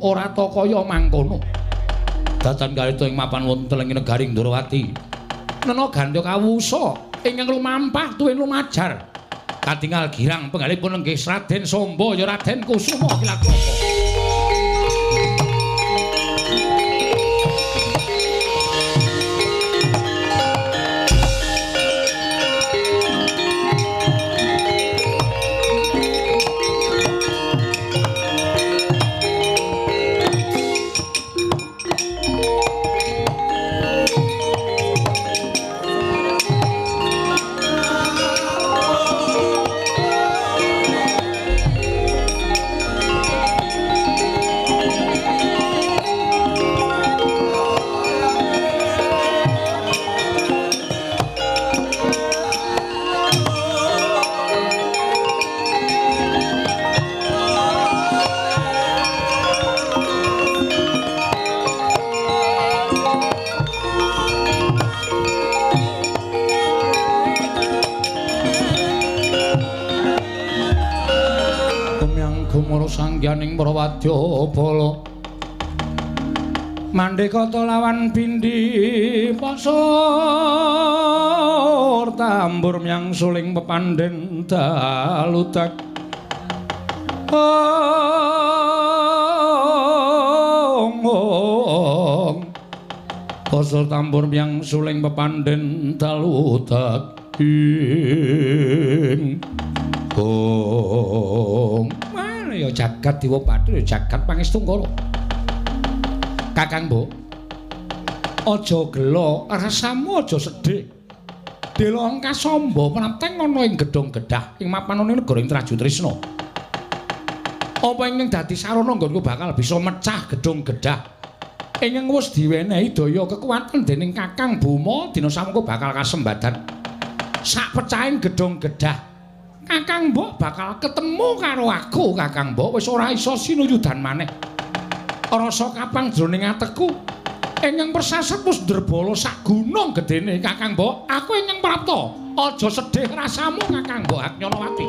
Ora ta kaya mangkono. Datan kalita ing mapan wonten ing negari Ndrawati. Nena gandha kawusa ingkang lumampah tuwin lumajar. Katingal girang penggalipun inggih Raden Samba ya Raden Kusuma Kilakraka. Sangyaning Prawadya Bala Mandekata lawan Bindi pasur tambur myang suling pepandhen daludak pasur tambur myang suling pepandhen daludak ing ya jagat Dewa Bathara ya jagat Pangestungkara. Kakang Mbok, aja gelo, rasamu aja sedih. Dela Angkasamba menanteng ana ing gedhong gedhah ing mapanane negara ing Traju Trisna. Apa ingkang dadi sarana nggonku bakal bisa mecah gedhong gedhah. Ingkang wis diwenehi daya kekuatan dening Kakang Bima dina samengko bakal kasembadan. Sak pecahing gedhong gedhah Kakang Mbok bakal ketemu karo aku, Kakang Mbok wis ora iso sinuyudan maneh. Rasa kapang jroning ateku ingkang persasat wis ndrebala sak gunung gedene, Kakang Mbok. Aku ingkang prapta, aja sedih rasamu, Kakang Mbok Agnyanawati.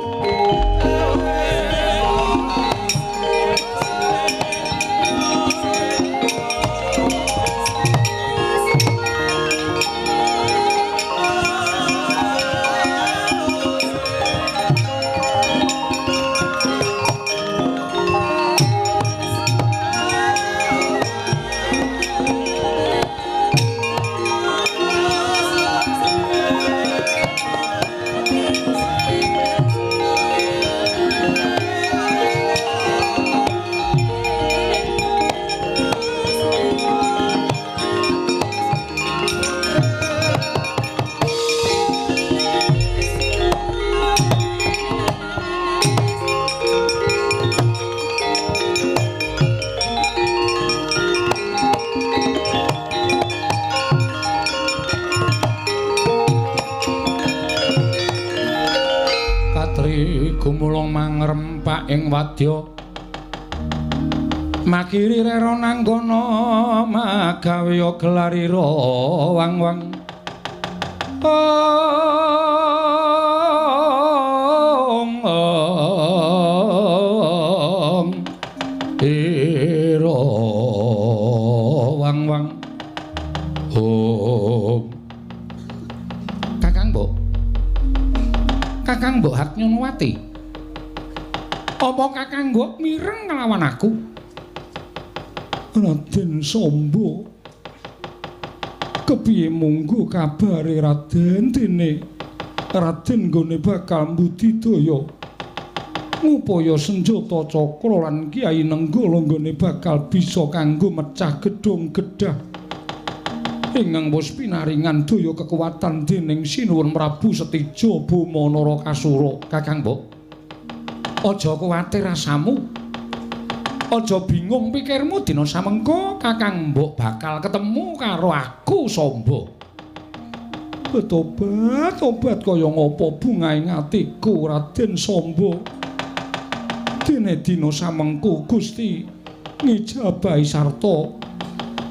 Gumulung mangrempak ing wadya makiri rera nanggana magawe gelarira wang-wang ira wang-wang Kakang Mbok Agnyanawati. Apa Kakang Mbok mireng nglawan aku? Raden Samba. Kepiye munggo kabare Raden dene Raden nggone bakal mbudidaya ngupaya senjata cakra lan Kyai Nenggala nggone bakal bisa kanggo mecah gedhong gedhah ingkang wis pinaringan daya kekuatan dening Sinuwun Prabu Setija Boma Narakasura. Kakang Mbok, aja kuwatir rasamu, aja bingung pikirmu dina samengko Kakang Mbok bakal ketemu karo aku Samba. Tobat kaya ngapa bungaing atiku Raden Samba. Dene dina samengko Gusti ngijabahi sarta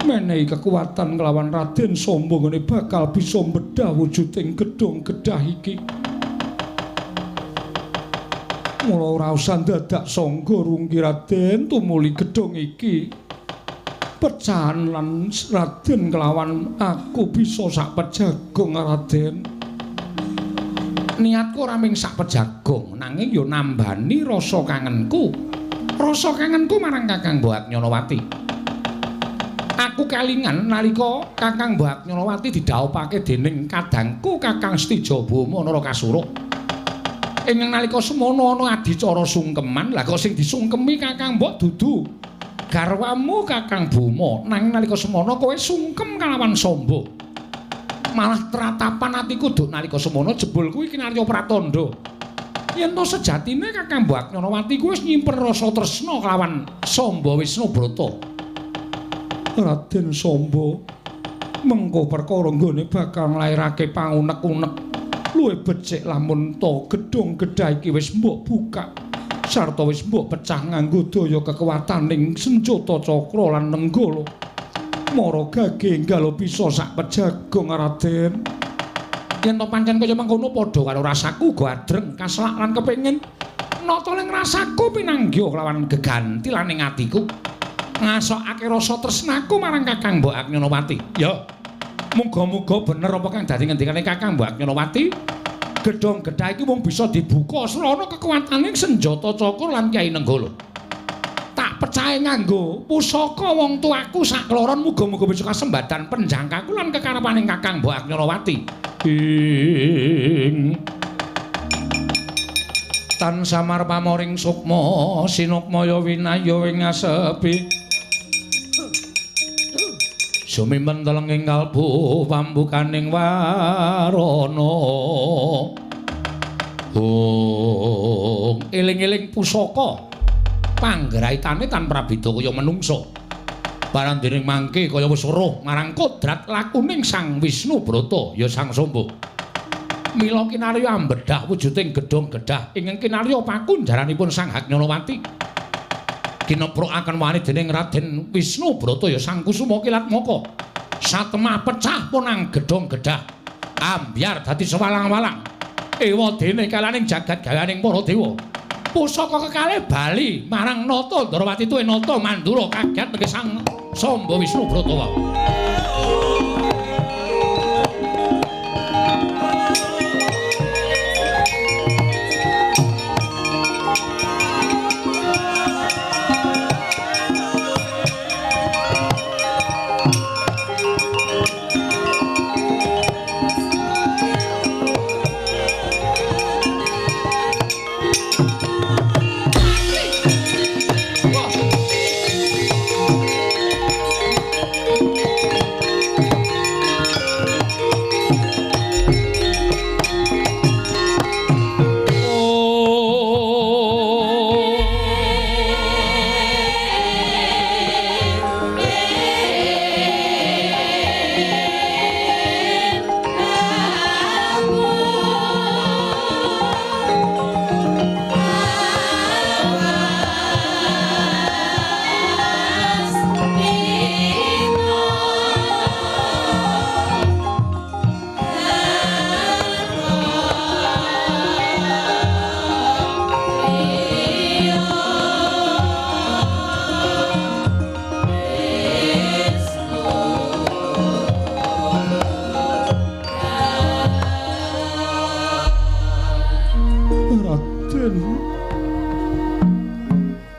menehi kekuatan nglawan Raden Samba ngene bakal bisa mbedah wujuding gedhong gedhah iki. Mula ora usah dadak sangga rungki Raden tumuli gedhong iki. Pecahan lan Raden kelawan aku bisa sak pejagong Raden. Niatku ora mung sak pejagong nanging yo nambani rasa kangenku. Rasa kangenku marang Kakang Mbok Nyolowati. Aku kelingan nalika Kakang Mbok Nyolowati didhawuhake dening kadangku Kakang Stijabama Narakasura. Ing nalika semono ana adicara sungkeman, lha kok sing disungkemi Kakang Mbok dudu garwamu Kakang Bama, nanging nalika semono kowe sungkem kalawan Samba. Malah tratapan atiku duk nalika semono jebul kuwi kinarya pratandha. Yen to sejatine Kakang Mbok Nyolowati kuwi wis nyimpen rasa tresna kalawan Samba Wisnubrata. Raden Samba mengko perkara nggone bakal nglairake pangunek-unek. Luwih becik lamun to gedhong gedha iki wis mbok buka sarta wis mbok pecah nganggo daya kekuwataning senjata cakra lan nenggala. Mara gage enggal bisa sak pejagong Raden. Yen to pancen kaya mengkono padha karo rasaku go adreng kaslak lan kepengin nata ning rasaku pinanggih kelawan geganti lan ing atiku ngasokake rasa tresnaku marang Kakang Mbok Nyolowati. Ya. Muga-muga bener apa kang dadi ngendikane Kakang Mbok Nyolowati. Gedhong gedha iki mung bisa dibuka srana kekuwataning senjata cakra lan Kyai Nenggala. Tak percaya nganggo pusaka wong tuaku sakloron muga-muga bisa kasembadan penjangkaku lan kekarepaning Kakang Mbok Nyolowati. Tan samar pamoring sukma sinukmaya winaya ing asepi. Sumimen telenging kalbu pambukaning warana. Eling-eling pusaka panggraitane tan prabeda kaya menungsa. Barang dening mangke kaya wis weruh marang kodrat lakuning Sang Wisnubrata ya Sang Samba. Mila kinarya ambedhah wujuding gedhong gedhah ingkang kinarya pakunjaranipun Sang Nyolowati. Kinoprokaken wani dening Raden Wisnubrata ya Sang Kusuma Kilat Moko. Satemah pecah punang gedhong gedhah. Ambyar dadi sewalang-walang. Ewadene kalaning jagat gayaning para dewa. Pusaka kekalih bali marang Nata Ndrawati tuwe Nata Mandura kaget nggih Sang Samba Wisnubrata wae.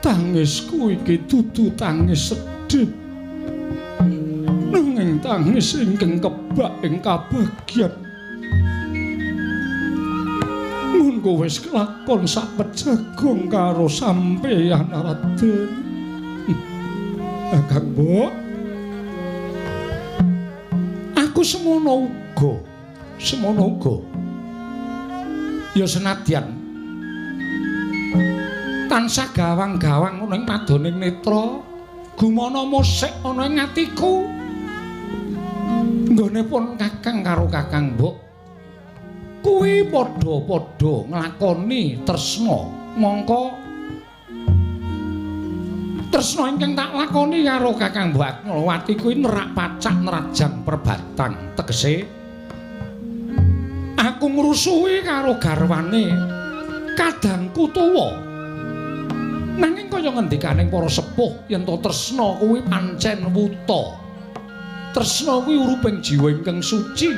Tangisku iki dudu tangis sedih, nanging tangis ingkang kebak ing kabagyan. Munggo wis kelakon sak pejagong karo sampeyan Raden. Kakang Mbok, aku semono uga. Ya senadyan tansah gawang-gawang ana ing padoning netra, gumana musik ana ing atiku. Nggone pun Kakang karo Kakang Mbok kuwi padha-padha nglakoni tresna. Mongko tresna ingkang tak lakoni karo Kakang Mbok Nyolowati kuwi nerak pacak nerajang perbatang. Tegese aku ngrusuhi karo garwane kadangku tuwa. Nanging kaya ngendikaning para sepuh yen to tresna kuwi pancen wuta. Tresna kuwi uruping jiwa ingkang suci.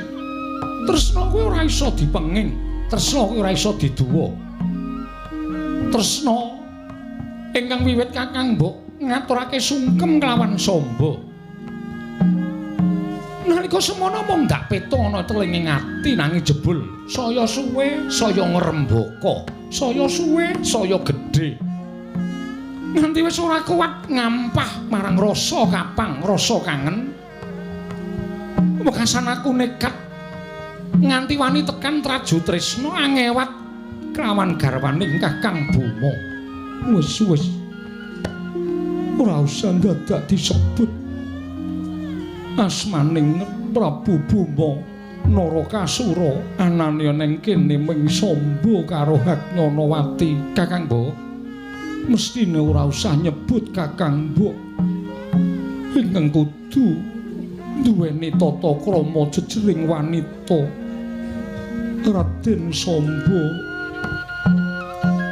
Tresna kuwi ora iso dipenging, tresna kuwi ora iso diduwa. Tresna ingkang wiwit Kakang Mbok ngaturake sungkem kelawan samba. Nalika semono mung dak petung ana telinging ati nanging jebul saya suwe, saya ngrembaka, saya suwe, saya gedhe. Nganti wis ora kuat ngampah marang rasa kapang, rasa kangen. Wekasan aku nekat nganti wani tekan Traju Tresna angewat kelawan garwaning Kakang Bima. Wis ora usah dadak disebut asmaning Prabu Bima Narakasura anane ning kene ming samba karo Haknyanawati. Kakang Mbok mestine ora usah nyebut Kakang Mbok. Ingkang kudu duweni tata krama jejering wanita. Raden Samba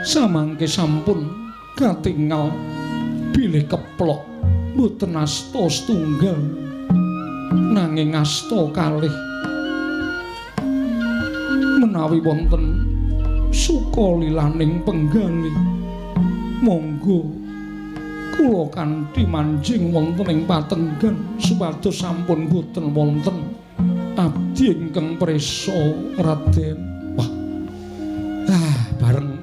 samangke sampun katingal bilih keplok boten asta setunggal nanging asta kalih. Menawi wonten suka lilaning penggali monggo kula kanthi manjing wonten ing patenggan supados sampun boten wonten abdi ingkang prisa Raden. Wah. Bareng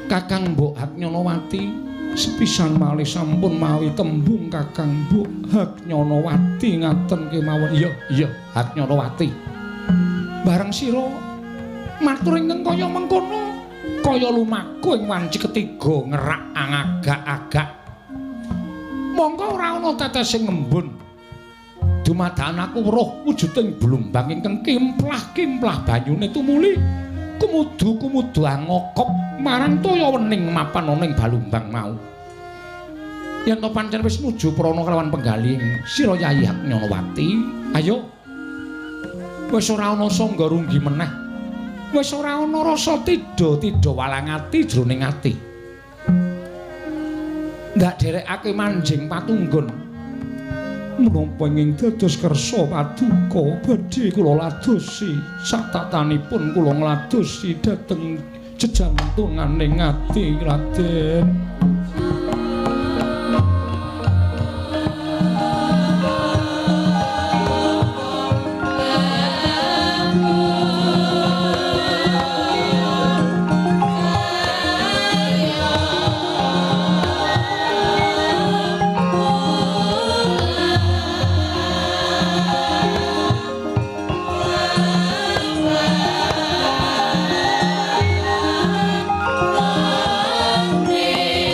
Kakang Mbok Haknyanawati sepisan malih sampun mawi tembung Kakang Mbok Haknyanawati ngaten kemawon. Iya Haknyanawati. Bareng sira matur ingkang kaya mengkono kaya lumaku ing wanci ketiga ngerak angagak-agak. Monggo ora ana tetesing ngembun. Dumadakan aku weruh wujuding blumbang ingkang kimplah-kimplah banyune tumuli kumudu-kumudu angokop marang toya wening mapan ana ing balumbang mau. Yen to pancen wis nuju prana kelawan penggaling sira Yayi Haknyanawati, ayo. Wis ora ana sangga runggi meneh. Wis ora ana rasa tida-tida walang ati jroning ati. Ndak derekake manjing patunggon. Menapa ingkang dados kersa paduka badhe kula ladosi satatanipun kula ngladosi dhateng jejantunganing ati Raden. Amen.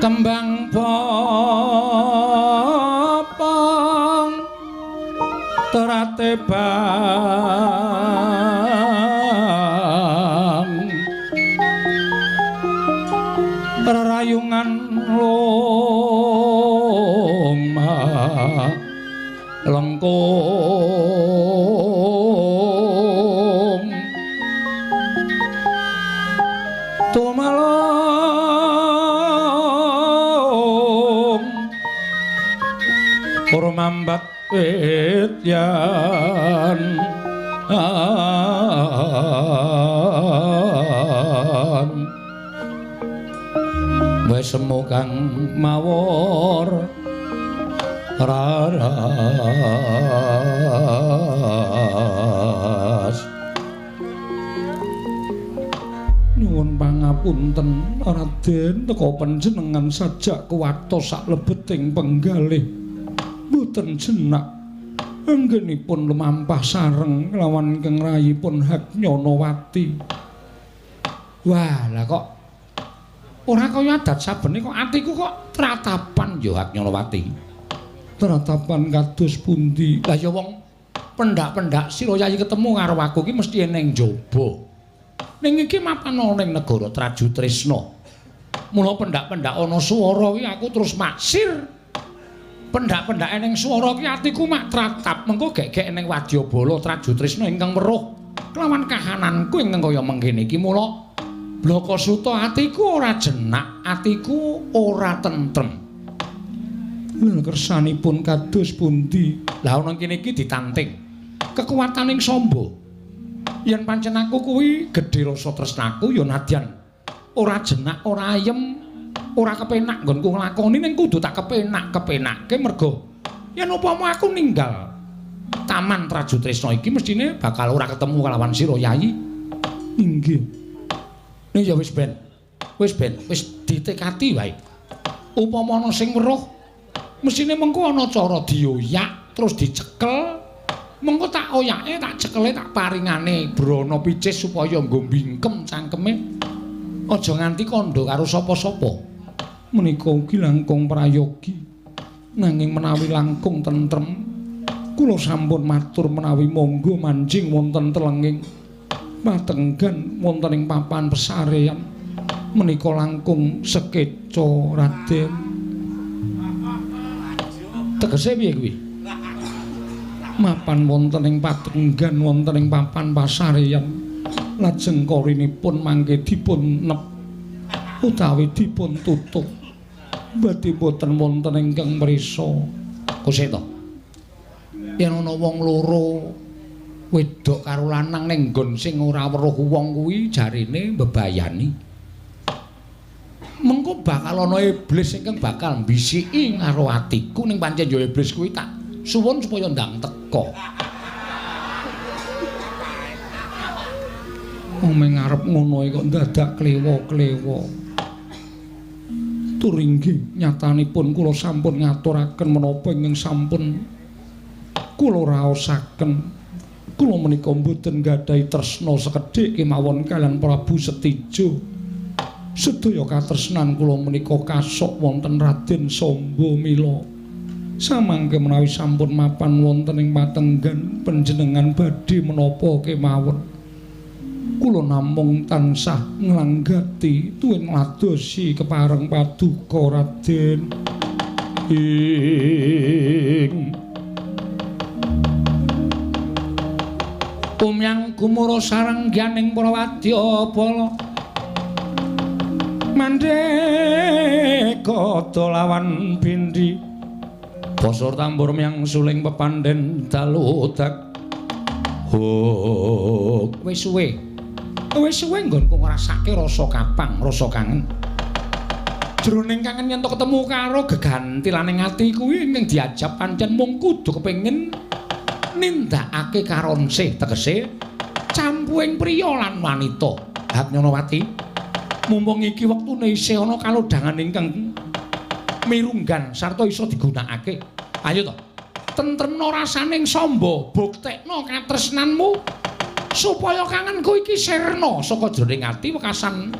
Kembang bopong terate bang rerayungan loma lengkung tumalong urmambat wetyan wis semu kang mawur raras nyuwun pangapunten Raden teka panjenengan sajak kuwatos saklebeting penggalih mboten jenak anggenipun lumampah sareng lawan Kang Rayipun Hagnyanawati. Wah, lah kok ora kaya adat sabene kok atiku kok tratapan ya Hagnyanawati. Tratapan kados pundi? Lah ya wong pendak-pendak Sirayayi ketemu karo aku iki mesti ning njaba. Ning iki mapan ana ning negara Trajutresna. Mula pendak-pendak ana swara iki aku terus maksir. Pendak-pendake ning swara ki atiku mak tratap mengko gek-gek ning wadyabala Trajutresna ingkang weruh kelawan kahananku ingkang kaya mengkene iki mula Blakasuta atiku ora jenak atiku ora tentrem lha kersanipun kados pundi lah ana kene iki ditanting kekuwataning samba yen pancen aku kuwi gedhe rasa tresnaku ya nadyan ora jenak ora ayem ora kepenak nggonku nglakoni ning kudu tak kepenak-kepenake mergo yen upama aku ninggal Taman Trajutresna iki mestine bakal ora ketemu kalawan Sirayayi. Inggih. Nek ya wis ben. Wis ditekati wae. Upama ana sing weruh mestine mengko ana cara dioyak terus dicekel. Mengko tak oyake tak cekele tak paringane brana picis supaya nggo bingkem cangkeme. Aja nganti kandha karo sapa-sapa. Menika ugi langkung prayogi nanging menawi langkung tentrem kula sampun matur menawi monggo manjing wonten telenging patenggan wonten ing papan pesarean menika langkung sekeca Raden. Tegese piye kuwi? Mapan wonten ing patenggan wonten ing papan pasarean lajeng korinipun mangke dipun nep utawi dipun tutup badhe boten wonten ingkang mrisa. Kuseta. Yen ana wong loro wedok karo lanang ning nggon sing ora weruh wong kuwi jarine mbebayani. Mengko bakal ana iblis ingkang bakal mbisiki karo atiku ning pancen ya iblis kuwi tak suwun supaya ndang teka. Omeng arep ngono kok dadak klewo-klewo. Turinggi nyatanipun kula sampun ngaturaken menapa ingkang sampun kula raosaken. Kula menika mboten gadhahi tresna sekedhik kemawon kaliyan Prabu Setija. Sedaya katresnan kula menika kasok wonten Raden Samba Mila. Samangke menawi sampun mapan wonten ing patenggan panjenengan badhe menapa kemawon. Kula namung tansah nglanggati tuwin ngadosi kepareng paduka Raden ing umyang gumura sarengganing para wadyabala mandheka lawan bindi basa tambur miyang suling pepandhen dalu dak wis suwe nggonku ngrasake rasa kapang, rasa kangen. Jroning kangen yen ketemu karo gegantilaning ati kuwi ning diajab pancen mung kudu kepengin nindakake karonsih tegese campuing priya lan wanita. Hagnyanawati. Mumpung iki wektune isih ana kalodhangan ingkang mirunggan sarta iso digunakake. Ayo to. Tentremna rasaning samba, buktekna katresnanmu supaya kangenku iki sirna saka jroning ati wekasan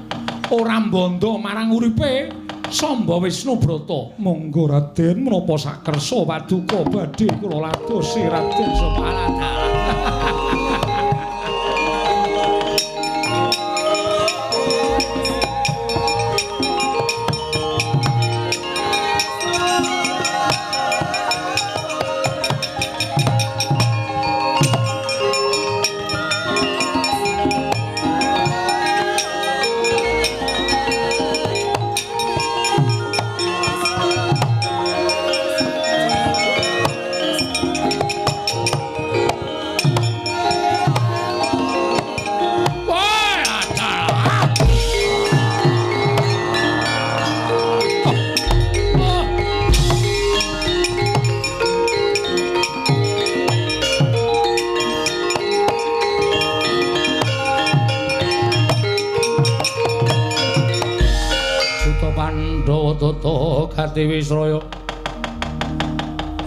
ora mbanda marang uripe Samba Wisnubrata. Monggo Raden menapa sakersa paduka badhe kula ladosi Raden Sopaladala. Toto Gati Wisraya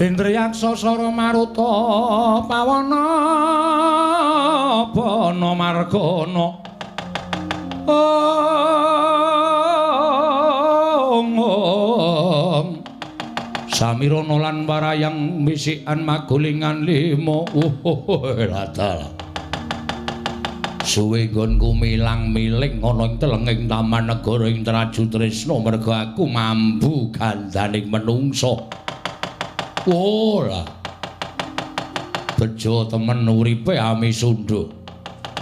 Indriyaksa Sara Maruta Pawana Bana Margana Samirana lan Warayang Misikan Magulingan 5 Radal suwe nggonku milang-miling ana ing telenging taman negara ing Traju Tresna merga aku mambu gandaning menungsa. Ora. Bejo temen uripe ami sundha.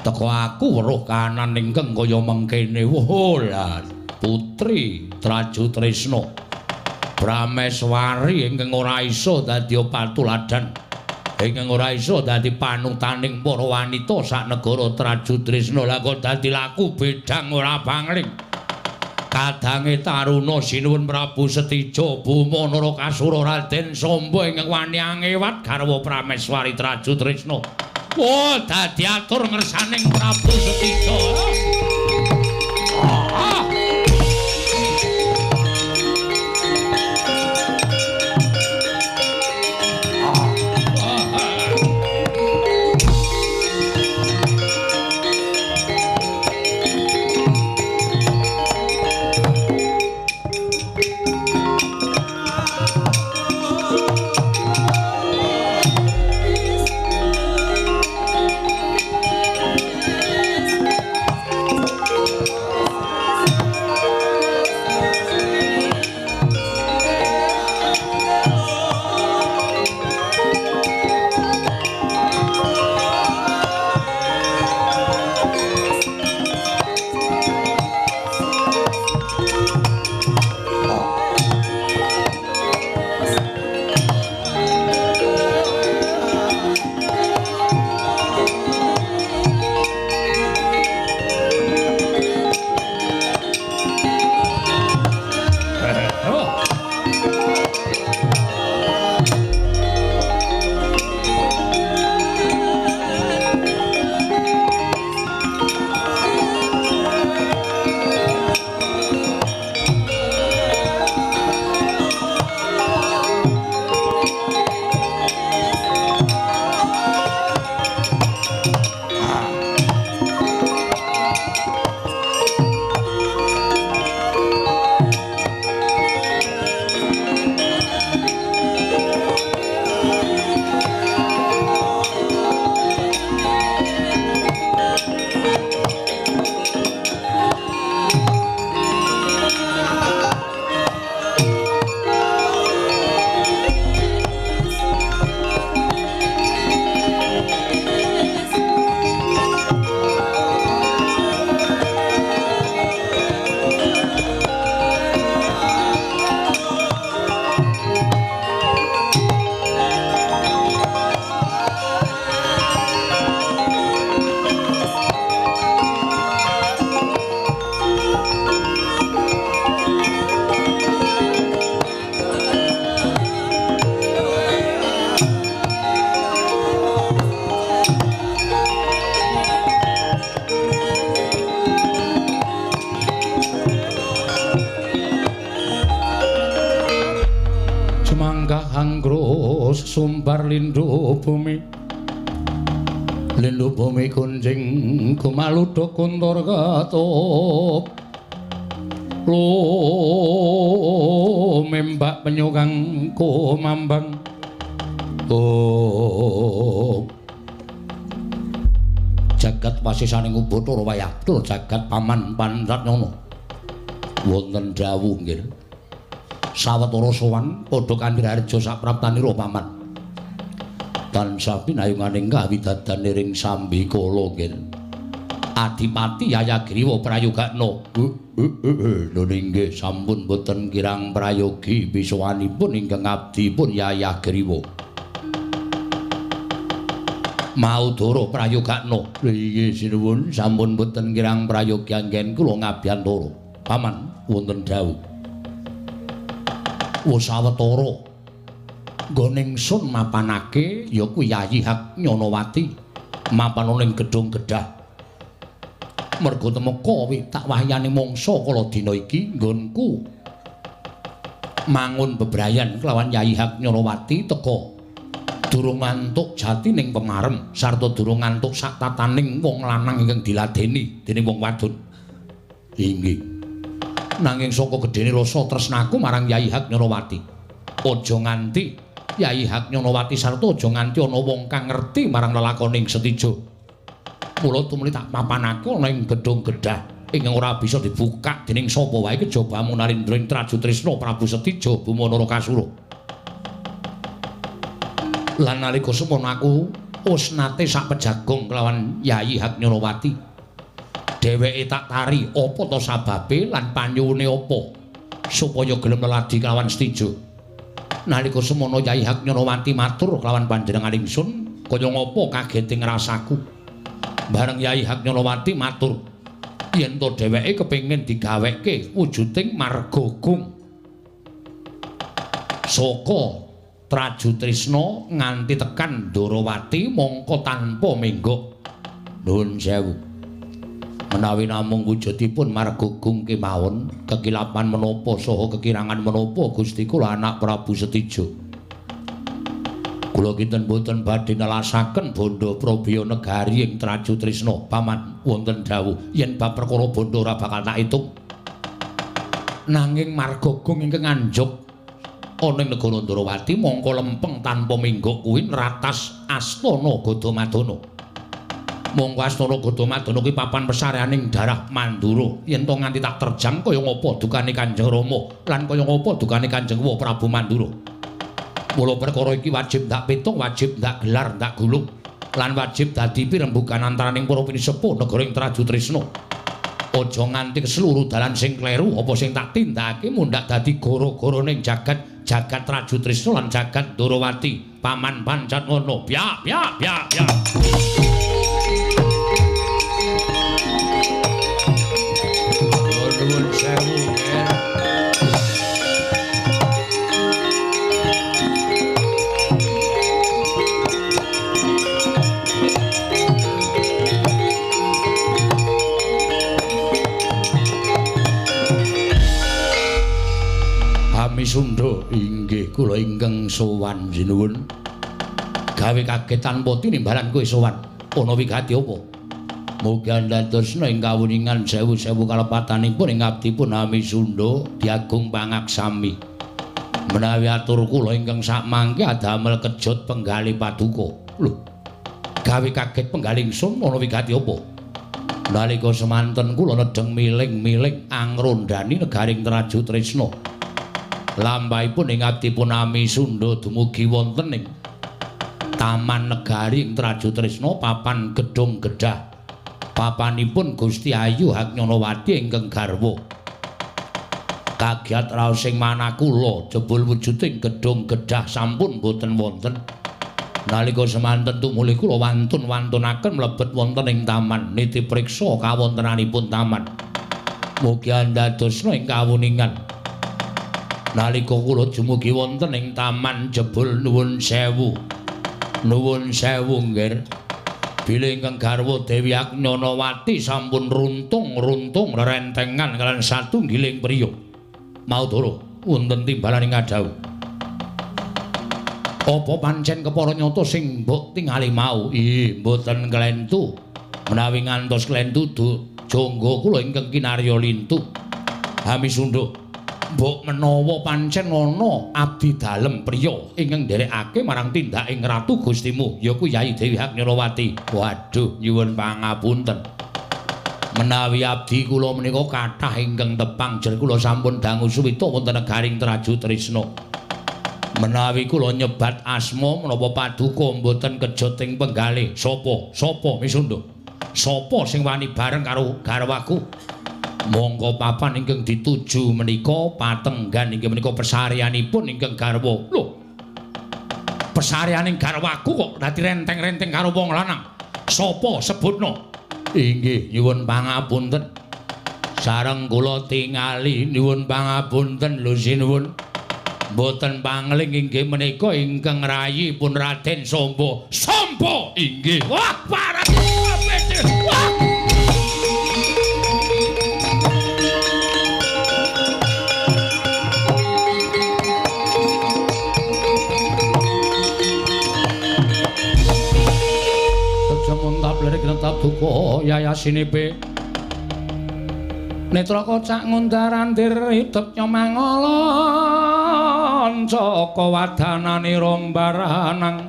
Teko aku weruh kahanan ingkang kaya mengkene. Ora. Putri Traju Tresna. Prameswari ingkang ora isa dadi patuladan. Ingkang ora isa dadi panutaning para wanita sak negara Traju Tresna la kok dadi laku bedang ora pangling. Kadange taruna sinuwun Prabu Setija Buma Narakasura Raden Samba ingkang wani angewat garwa Prameswari Traju Tresna. Oh, dadi atur ngersaning Prabu Setija. sumbar lindhu bumi kunjing kumaludha kuntur ketup membak penyukang kumambang jagat wasisaning Ubathara wayah tur jagat paman Pandratnyana wonten dawuh nggih sawetara sowan padha kandirarja sapraptanira paman tansah pinayunganing kawidadan ring sambikala nggih Adipati Yayagriwa prayogakna nggih sampun boten kirang prayogi bisawanipun ingkang abdi pun Yayagriwa Maudara prayogakna nggih sinuwun sampun boten kirang prayogi anggen kula ngabiyantara paman wonten dawuh sawetara nggoning sun mapanake ya kuwi Yayi Haknyanawati mapan ning gedung Gedhah merga temeka tak wahyane mangsa kala dina iki nggonku mangun bebrayan kelawan Yayi Haknyanawati teka durung ngantuk jati ning pemarem sarta durung ngantuk sak tataning wong lanang ingkang diladeni dening wong wadon inggih nanging saka gedene rasa tresnaku marang Yayi Haknyanawati aja nganti Yayi Haknyanawati sarta aja nganti ana wong kang ngerti marang lelakoning Setija mula tumuli tak papanake ana ing gedung Gedhah ingkang ora bisa dibuka dening sapa wae kejaba Munarindra Trajutrisna Prabu Setija Bumanara Kasura lan nalika semono aku wis nate sak pejagong kelawan Yayi Haknyanawati dheweke tak tari apa to sababe lan panyuwune apa supaya gelem leladi kelawan Setija nalika semono Yayi Haknyanawati matur kelawan panjenengan ingsun kaya ngapa kageting rasaku bareng Yayi Haknyanawati matur yen to dheweke kepengin digaweke wujuding margagung saka Trajutrisna nganti tekan Ndarawati mongko tanpa menggok nuwun sewu menawi namung wujudipun margagung kemawon kekilapan menapa saha kekirangan menapa Gusti kula anak Prabu Setija kula kinten boten badhe nelasaken bondo Prabeya negari ing Trajutrisna paman wonten dawuh yen bab perkara bondo ora bakal tak itung nanging margagung ingkang anjuk ana ing negara Ndarawati mongko lempeng tanpa menggok kuwi ratas Astana Gadamadana mongko Astana Gadamadana kuwi papan pesareaning darah Mandura yen to nganti tak terjang kaya ngapa dukane Kanjeng Rama lan kaya ngapa dukane Kanjeng Prabu Mandura mula perkara iki wajib ndak pitung wajib ndak gelar ndak gulung lan wajib dadi pirembugan antaraning para pinisepuh negara ing Trajutrisna aja nganti keseluruh dalan sing kleru apa sing tak tindakake mundhak dadi gara-garaning jagat Trajutrisna lan jagat Ndarawati paman Pancatwana byak nuwun sewu Sunda inggih kula ingkang sowan sinuwun gawe kaget tanpa tinimbalan kowe sowan ana wigati apa mugi andadosna ing kawuningan sewu-sewu kalepatanipun ing abdipun Ami Sunda diagung pangaksami menawi atur kula ingkang sakmangke adamel kejut penggali paduka lho gawe kaget penggali ingsun ana wigati apa nalika semanten kula nedheng miling-miling angrondani negaring Trajutrisna lampahipun ing abdipun Ami Sunda dumugi wonten ing Taman Negari ing Trajutrisna papan gedung Gedhah papanipun Gusti Ayu Haknyanawati ingkang garwa kagiat raos ing manakula jebul wujuding gedung Gedhah sampun boten wonten nalika semanten tumuli kula wantun-wantunaken mlebet wonten ing taman niti priksa kawontenanipun taman mugi andadosna ing kawuningan nalika kula dumugi wonten ing taman jebul nuwun sewu nggih bilih ingkang garwa Dewi Haknyanawati sampun runtung rerentengan kaliyan satunggiling priya Maudara wonten timbalan ing adhawuh Apa pancen kepara nyata sing mbok tingali mau? Ih, mboten klentu. Menawi ngantos klentu jangga kula ingkang kinarya lintu. Hami Sundha, mbok menawa pancen ana abdi dalem priya ingkang nderekake marang tindaking ratu Gustimu, ya kuwi Yayi Dewi Agnirawati. Waduh, nyuwun pangapunten. Menawi abdi kula menika kathah ingkang tepang jer kula sampun dangu suwita wonten negaring Traju Trisna. Menawi kula nyebat asma menapa paduka mboten kejoting penggalih. Sapa? Sapa Misundha? Sapa sing wani bareng karo garwaku? Monggo papan ingkang dituju menika patenggan inggih menika pesaryanipun ingkang garwa. Lho. Pesaryaning garwaku kok dadi renteng-renteng karo wong lanang. Sapa sebutna? Inggih nyuwun pangapunten. Sareng kula tingali nyuwun pangapunten lho sinuwun. Mboten pangling inggih menika ingkang rayipun Raden Samba. Samba inggih. Wah, parah. Wah. Jamun tablere kinetap duka yayasinipe. Netra kocak ngundarandir hidup nyomangolon Joko wadanani rombaranang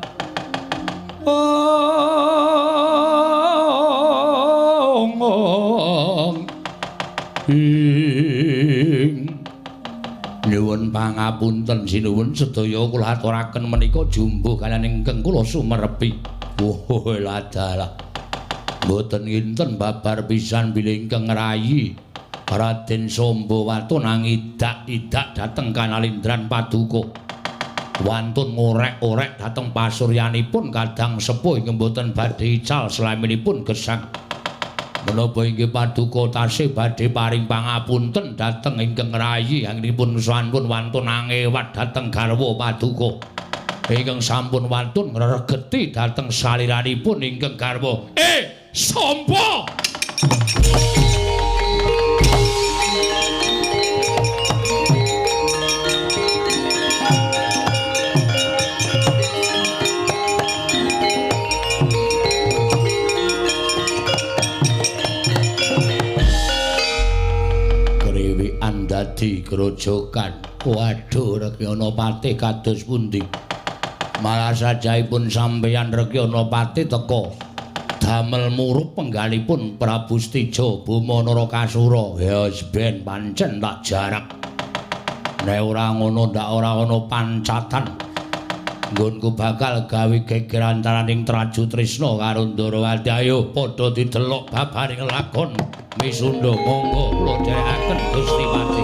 nyuwun pangapunten sinuwun sedaya kula aturaken menika jumbuh kaliyan ingkang kula sumerepi. Woh ladalah mboten nginten babar pisan bilih ingkang rayi Raden Samba Watun idak-idak dhateng Kanalindran Paduka. Wantun ngorek-orek dhateng pasuryanipun kadang sepuh inggih mboten badhe ical slaminipun gesang. Menapa inggih Paduka tasih badhe paring pangapunten dhateng ingkang rayi anggenipun sampun wantun angewat dhateng garwa Paduka. Ingkang sampun wantun ngregeti dhateng saliranipun ingkang garwa. Samba! Dadi grojokan. Waduh, Rekyana Pati kados pundi? Malah sajaipun sampeyan Rekyana Pati teka damel murup penggalipun Prabu Stija Buma Narakasura. Ya ben pancen tak jarak. Nek ora ngono ndak ora ana pancatan. Nggonku bakal gawe geger antaraning Traju Trisna karo Ndarawati. Ayo padha didelok babaring lakon Misundha. Monggo kula dherekaken Gusti Pati.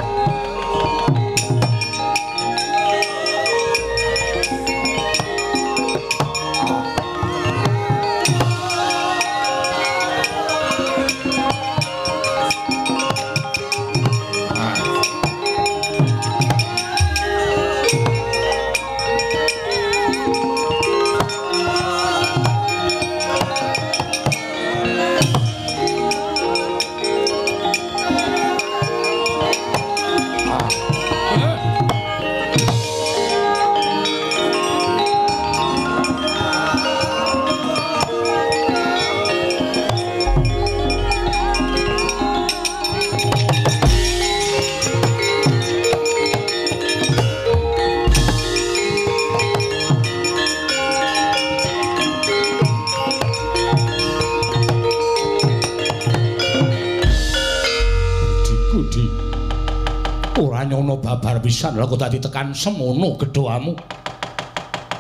Babar pisan lha kok dadi tekan semono gedhoamu.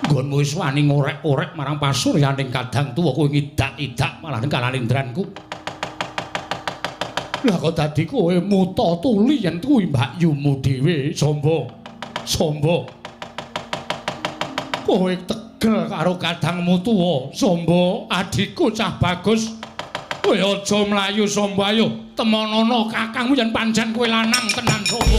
Nggonmu wis wani ngorek-orek marang pasuryaning kadang tuwa kowe ngidak-idak malah Kanalindranku. Lah kok dadi kowe muta tuli yen kuwi mbakyumu dhewe, Samba. Samba. Kowe tegel karo kadangmu tuwa, Samba, adikku cah bagus. Kowe aja mlayu, Samba, ayo temonono kakangmu yen pancen kowe lanang tenan, Samba.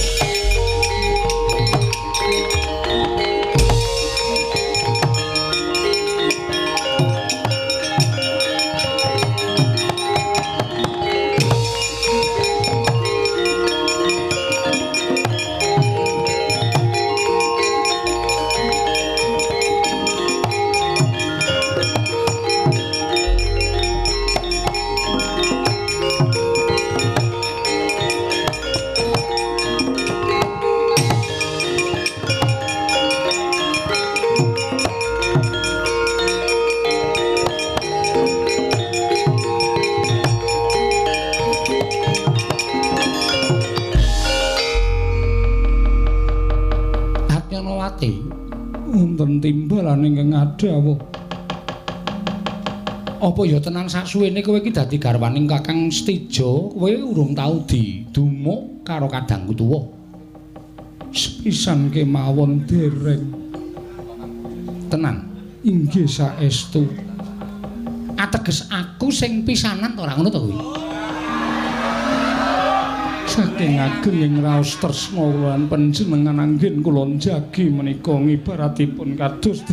Nolawati. Wonten timbalan ingkang adhawuh. Apa ya tenan sasuwene kowe iki dadi garwaning Kakang Stijo, kowe urung tau didumuk karo kadangku tuwa. Sepisan kemawon dereng. Tenan, inggih saestu. Ateges aku sing pisanan ora ngono to kuwi. Saking ageng raos tresna lan panjenengan anggen kula njagi menika ngibaratipun kados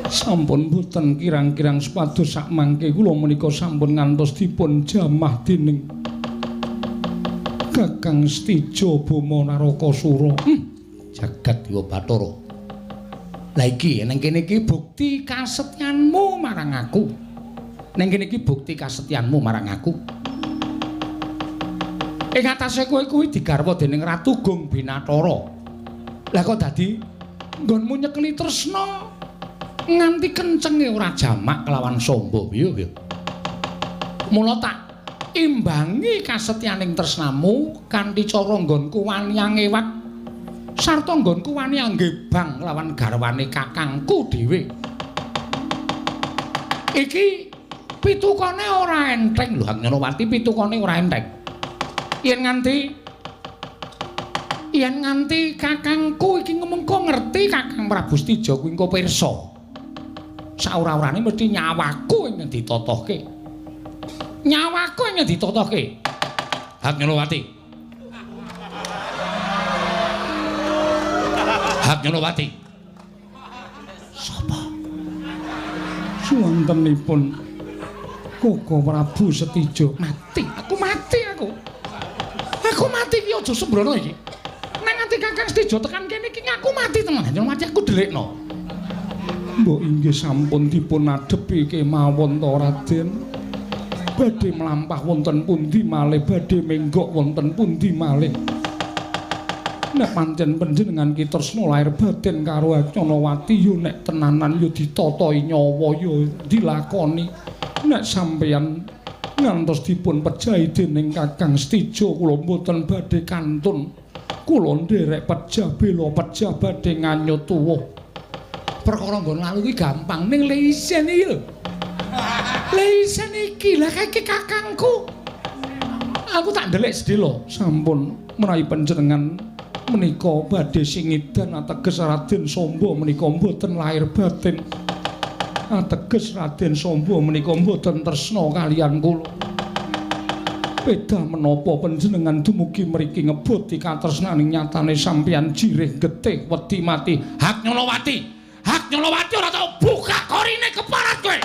sampun boten kirang-kirang supados sak mangke kula menika sampun ngantos dipun jamah dening Kakang Stijo Bama Narakasura. Jagat Dewa Bathara. Lah iki ning kene iki bukti kasetyanmu marang aku. Ning kene iki bukti kasetyanmu marang aku. Ing atase kowe kuwi digarwa dening Ratu Gung Binathara. Lah kok dadi nggonmu nyekeli tresna nganti kencenge ora jamak kelawan Samba piye? Mula tak imbangi kasetyaning tresnamu kanthi cara nggonku wani angewak sarta nggonku wani anggebang lawan garwane kakangku dhewe. Iki pitukane ora enteng lho, Nyanowati, pitukane ora enteng. Yen nganti kakangku iki ngomongko ngerti Kakang Prabu Stijo kuwi engko pirsa. Saora-orane mesti nyawaku ing ditotohke. Nyawaku ing ditotohke. Hak Nyanowati. Hak Nyanowati. Sapa? Suwantenipun Koko Prabu Stijo mati. Aku mati aku. Aku mati iki aja sembrono iki. Nek nganti Kakang Stijo tekan kene iki aku mati tenan. Nyanowati aku delikno. Mbok inggih sampun dipun adhepi kemawon to Raden. Badhe mlampah wonten pundi malih, badhe menggok wonten pundi malih. Nek pancen panjenengan ki tresna lair batin karo Nyanowati yo nek tenanan yo ditatahi nyawa yo dilakoni. Nek sampeyan ngantos dipun pejahi dening Kakang Stijo kula mboten badhe kantun. Kula nderek pejah bela pejah badhe nganyut tuwuh. Perkara nggon lalu kuwi gampang ning le isen iki lho. Le isen iki lah kaki kakangku. Aku tak ndelik sedhela sampun menawi panjenengan menika badhe singidan ateges Raden Samba menika mboten lahir batin. Ateges Raden Samba menika mboten tresna kaliyan kula. Pedah menapa panjenengan dumugi mriki ngeboti katresnaning nyatane sampeyan jirih getih wedi mati. Hak Nyanowati. Hak Nyanowati ora tau buka korine keparat kowe.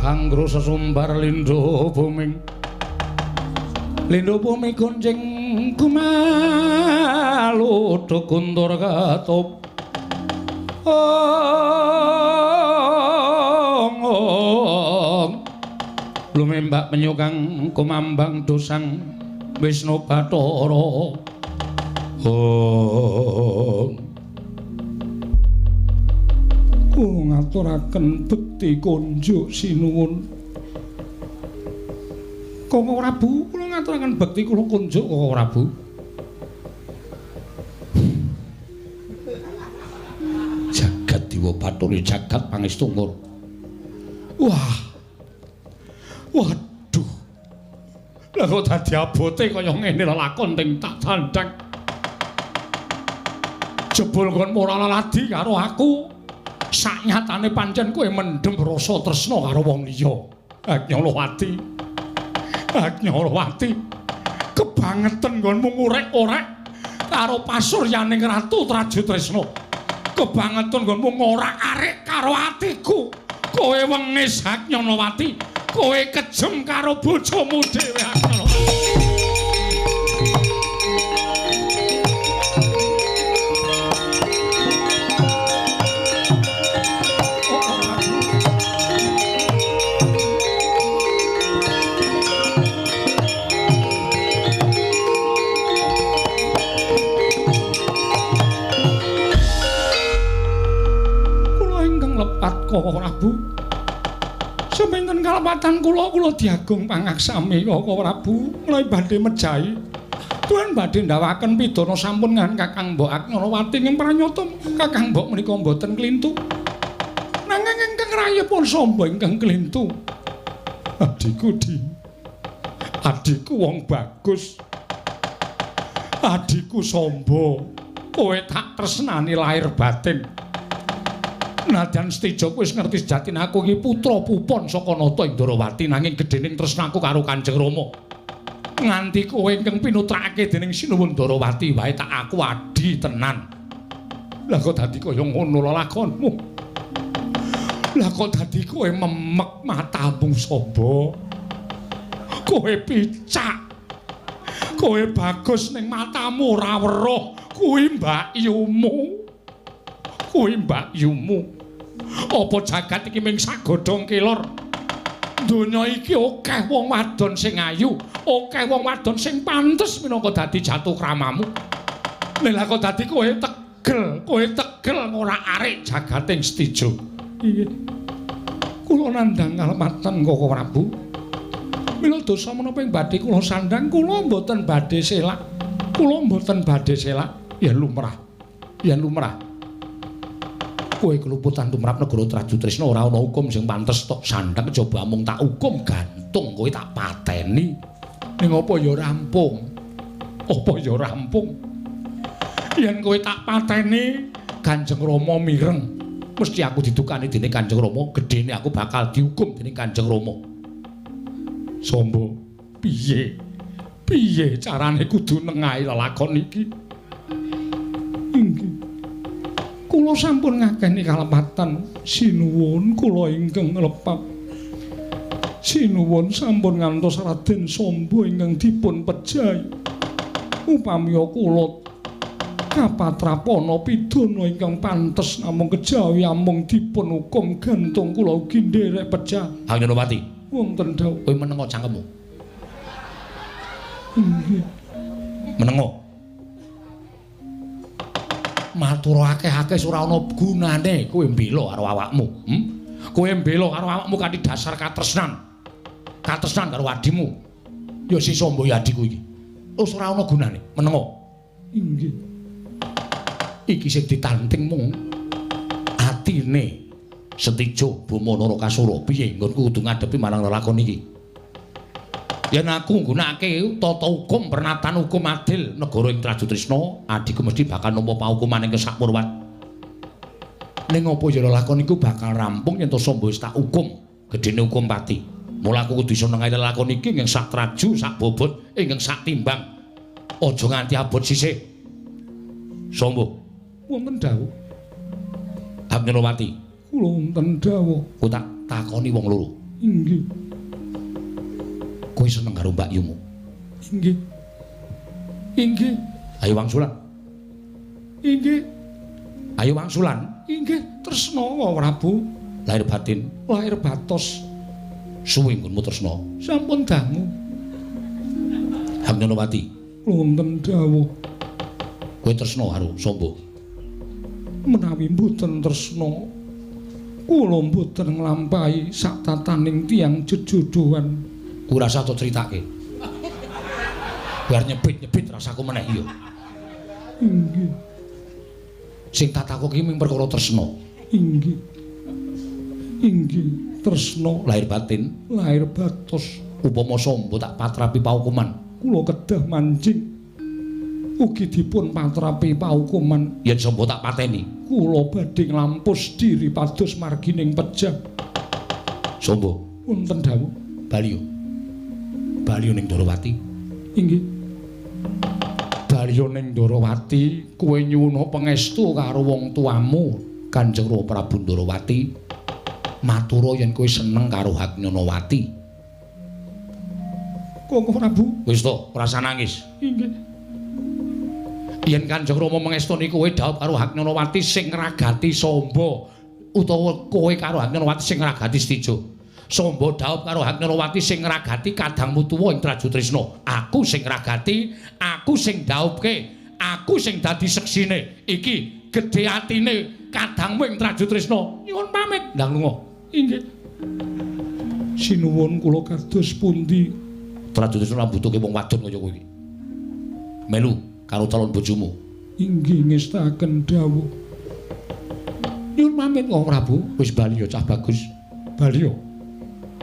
Anggro sesumbar lindho buming gonjeng kumalu kundur katop lumembak penyukang kumambang dosang Wisnu Bathara kula ngaturaken bekti konjuk sinuwun. Koko Prabu, kula ngaturaken bekti kula konjuk Koko Prabu. Jagat Dewa Bathara, jagat Pangestunggur. Wah. Waduh. Lah kok dadi abote kaya ngene lakon ting tak sandhang. Jebul kon ora ladi karo aku. Saknyatane pancen kowe mendhem rasa tresna karo wong liya. Nyanowati. Nyanowati. Kebangetan nggonmu ngorek-orek karo pasuryaning Ratu Trajutresna. Kebangetan nggonmu ngorak-arik karo atiku. Kowe wengis Nyanowati. Kowe kejem karo bojomu dhewe Nyanowati. Koko Prabu. Sepinten kalepatan kula diagung pangaksami Koko Prabu, mulai badhe mejahi. Tuhan badhe ndawaken pidana sampun ngan Kakang Mbok Agnarawati ing pranyata Kakang Mbok menika mboten klintu. Nanging ingkang rayipun samba ingkang klintu. Adikku Adikku wong bagus. Adikku Samba, kowe tak tresnani lahir batin. Nadyan Setija wis ngerti sejatine aku iki putra pupon saka Nata Indrawati nanging gedhening tresnaku karo Kanjeng Rama. Nganti kowe ingkang pinutrakake dening Sinuwun Ndrawati wae tak aku adi tenan. Lah kok dadi kaya ngono lakonmu. Lah kok dadi kowe memek matamu Samba. Kowe picak. Kowe bagus ning matamu ora weruh. Kuwi mbakyumu. Kuwi mbakyumu. Apa jagat iki mung sagodhong kelor? Donya iki akeh wong wadon sing ayu, akeh wong wadon sing pantes minangka dadi jatuh kramamu. Lha kok dadi kowe tegel ora arek jagating Setija. Iya. Kula nandhang kalepatan Koko Prabu. Mila dosa menapa ing badhe kula sandhang, kula mboten badhe selak. Kula mboten badhe selak. Ya lumrah. Ya lumrah. Kowe keluputan tumrap negara Traju Trisna ora ana hukum sing pantes tok sandhang kejaba mung tak hukum gantung kowe tak pateni. Ning apa ya rampung? Apa ya rampung? Yen kowe tak pateni Kanjeng Rama mireng, mesti aku didukani dening Kanjeng Rama, gedene aku bakal dihukum dening Kanjeng Rama. Samba, piye? Piye carane kudu nengahi lelakon iki? Inggih. Kula sampun ngakeni kalepatan sinuwun kula ingkang nglepap. Sinuwun sampun ngantos Raden Samba ingkang dipun pejahi. Upamiya kula kapatrapana pidana ingkang pantes namung kejawi amung dipun hukum gantung kula ugi nderek pejah. Agnarawati. Wonten dawuh. Kowe menengo cangkemmu. Nggih. Menengo. Matur akeh-akeh ora ana gunane kowe mbela karo awakmu. Kowe mbela karo awakmu kanthi dasar katresnan. Katresnan karo adimu. Ya si Samba ya adiku iki. Wis ora ana gunane. Menengo. Inggih. Iki sing ditanting mung atine Setija Bama Narakasura. Piye nggonku kudu ngadepi marang lelakon iki? Yen aku nggunakake tata hukum pernatan hukum adil negara ing Traju Trisna, adikku mesti bakal nampa pahukuman ing kesakmurwan. Ning apa ya lelakon iku bakal rampung yen to Samba wis tak hukum gedene hukum pati. Mula aku kudu iso nengahi lelakon iki ing sak traju, sak bobot, ing sak timbang. Aja nganti abot sisih. Samba, wonten dawuh. Agnarawati. Kula wonten dawuh. Ku tak takoni wong loro. Inggih. Kowe seneng karo mbakyumu? Inggih. Inggih. Ayo wangsulan. Inggih. Ayo wangsulan. Inggih, tresna Prabu. Lahir batin, lahir batos. Suwi nggonmu tresna. Sampun dangu. Agnarawati. Wonten dawuh. Kowe tresna karo Samba? Menawi mboten tresna, kula mboten nglampahi sak tataning tiyang jejodohan. Ku rasa to critake. Biar nyebit-nyebit rasaku meneh ya. Inggih. Sing tak takoki mung perkara tresna. Inggih. Inggih, tresna lahir batin, lahir batos. Upama Samba tak patrapi paukuman, kula kedah manjing. Ugi dipun patrapi paukuman yen Samba tak pateni. Kula badhe nglampus diri pados margining pejah. Samba, wonten dawuh. Baliyo. Baliyo ning Ndrawati. Inggih. Baliyo ning Ndrawati, kowe nyuwuna pangestu karo wong tuamu, Kanjeng Prabu Ndrawati. Matura yen kowe seneng karo Agnarawati. Koko Prabu, wis to, ora usah nangis. Inggih. Yen Kanjeng Rama mengestoni kowe dhaup karo Agnarawati sing ngragati Samba utawa kowe karo Agnarawati sing ngragati Setija. Samba dhaup karo Agnarawati sing ngragati kadangmu tuwa ing Traju Trisna. Aku sing ngragati, aku sing dhaupke, aku sing dadi seksine. Iki gedhe atine kadangmu ing Traju Trisna. Nyuwun pamit. Ndang lunga. Inggih. Sinuwun kula kados pundi? Traju Trisna mbutuhke wong wadon kaya kowe iki. Melu karo calon bojomu. Inggih ngestaken dawuh. Nyuwun pamit Wong Prabu. Wis bali ya cah bagus. Bali ya.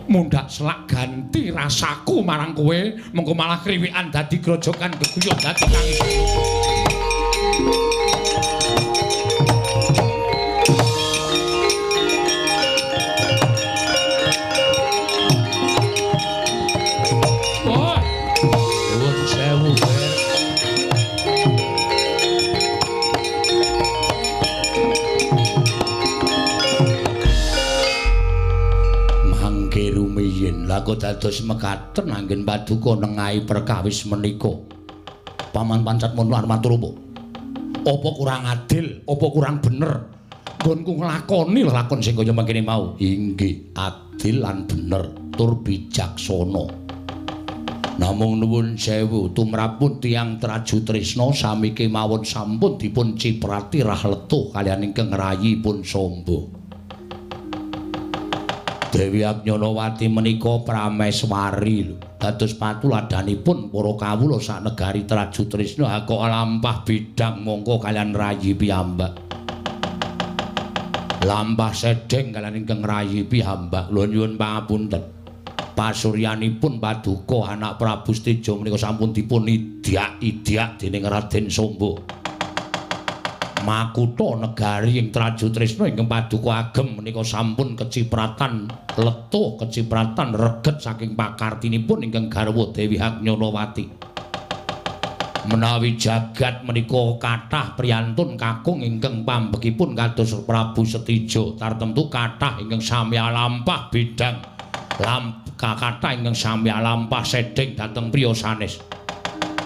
Mundhak selak ganti rasaku marang kowe, mengko malah kriwikan dadi grojokan geguyuh dadi kang. Oh, nuwun sewu. Rumiyin lha kok dados mekaten anggen paduka nengahi perkawis menika. Paman pancat mun matur apa kurang adil, apa kurang bener nggonku nglakoni lakon sing kaya mangkene mau. Inggih, adil lan bener tur bijaksana. Namung nuwun sewu tumrapun tiyang Traju Trisna sami kemawon sampun dipun ciprati rah letuh kaliyan ingkang rayi pun sombo. Dewi Agnyanawati menika prameswari lho. Dados patuladanipun para kawula sak negari Traju Trisna kok lampah bidang mongko kalian rayi piyambak. Lampah sedheng kalian ingkang rayi piyambak. Lho nyuwun pangapunten. Pasuryanipun paduka anak Prabu Steja menika sampun dipun idyak-idyak dening Raden Sombo. Makutha negari ing Traju Trisna ingkang paduka agem menika sampun kecipratan letuh, kecipratan reget saking pakartinipun ingkang garwa Dewi Agnyanawati. Menawi jagat menika kathah priyantun kakung ingkang pambekipun kados Prabu Setija, tartemtu kathah ingkang sami lampah bidang, kathah ingkang sami lampah sedheng dhateng priya sanes.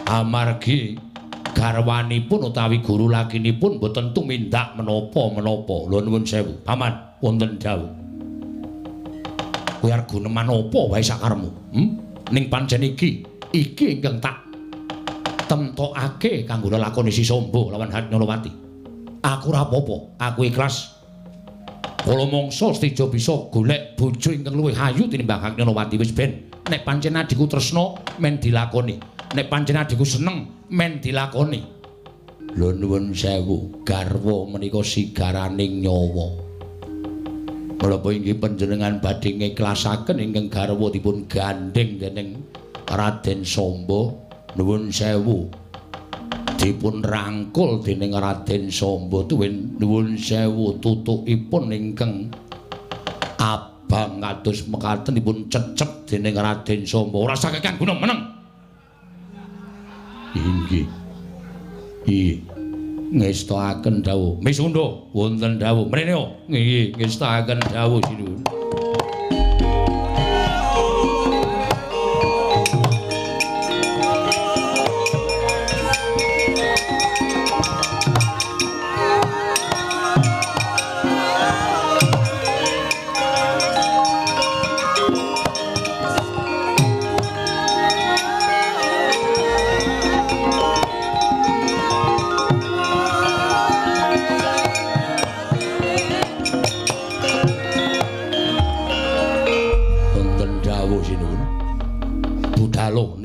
Amargi garwanipun utawi guru lakinipun boten tumindak menapa-menapa. Lho nuwun sewu. Paman, wonten dawuh. Kowe arep guneman apa wae sakarepmu? Ning pancen iki ingkang tak temtokake kanggo lakoni Si Sombo lawan Agnyanawati. Aku ora apa-apa, aku ikhlas. Kala mangsa Setija bisa golek bojo ingkang luwih ayu tinimbang Agnyanawati. Wis ben nek pancen adiku tresna men dilakoni. Nek pancen adiku seneng men dilakoni. Lho nuwun sewu, garwa menika sigaraning nyawa. Menapa inggih panjenengan badhe ngiklasaken ingkang garwa dipun gandeng dening Raden Sombo? Nuwun sewu. Dipun rangkul dening Raden Sombo tuwin nuwun sewu tutukipun ingkang abang kados mekaten dipun cecep dening Raden Sombo. Ora saged kang guna meneng. Inggih. Nggih. Ngestakaken dawuh. Misunda wonten dawuh. Mrene yo. Nggih, ngestakaken dawuh sinuwun.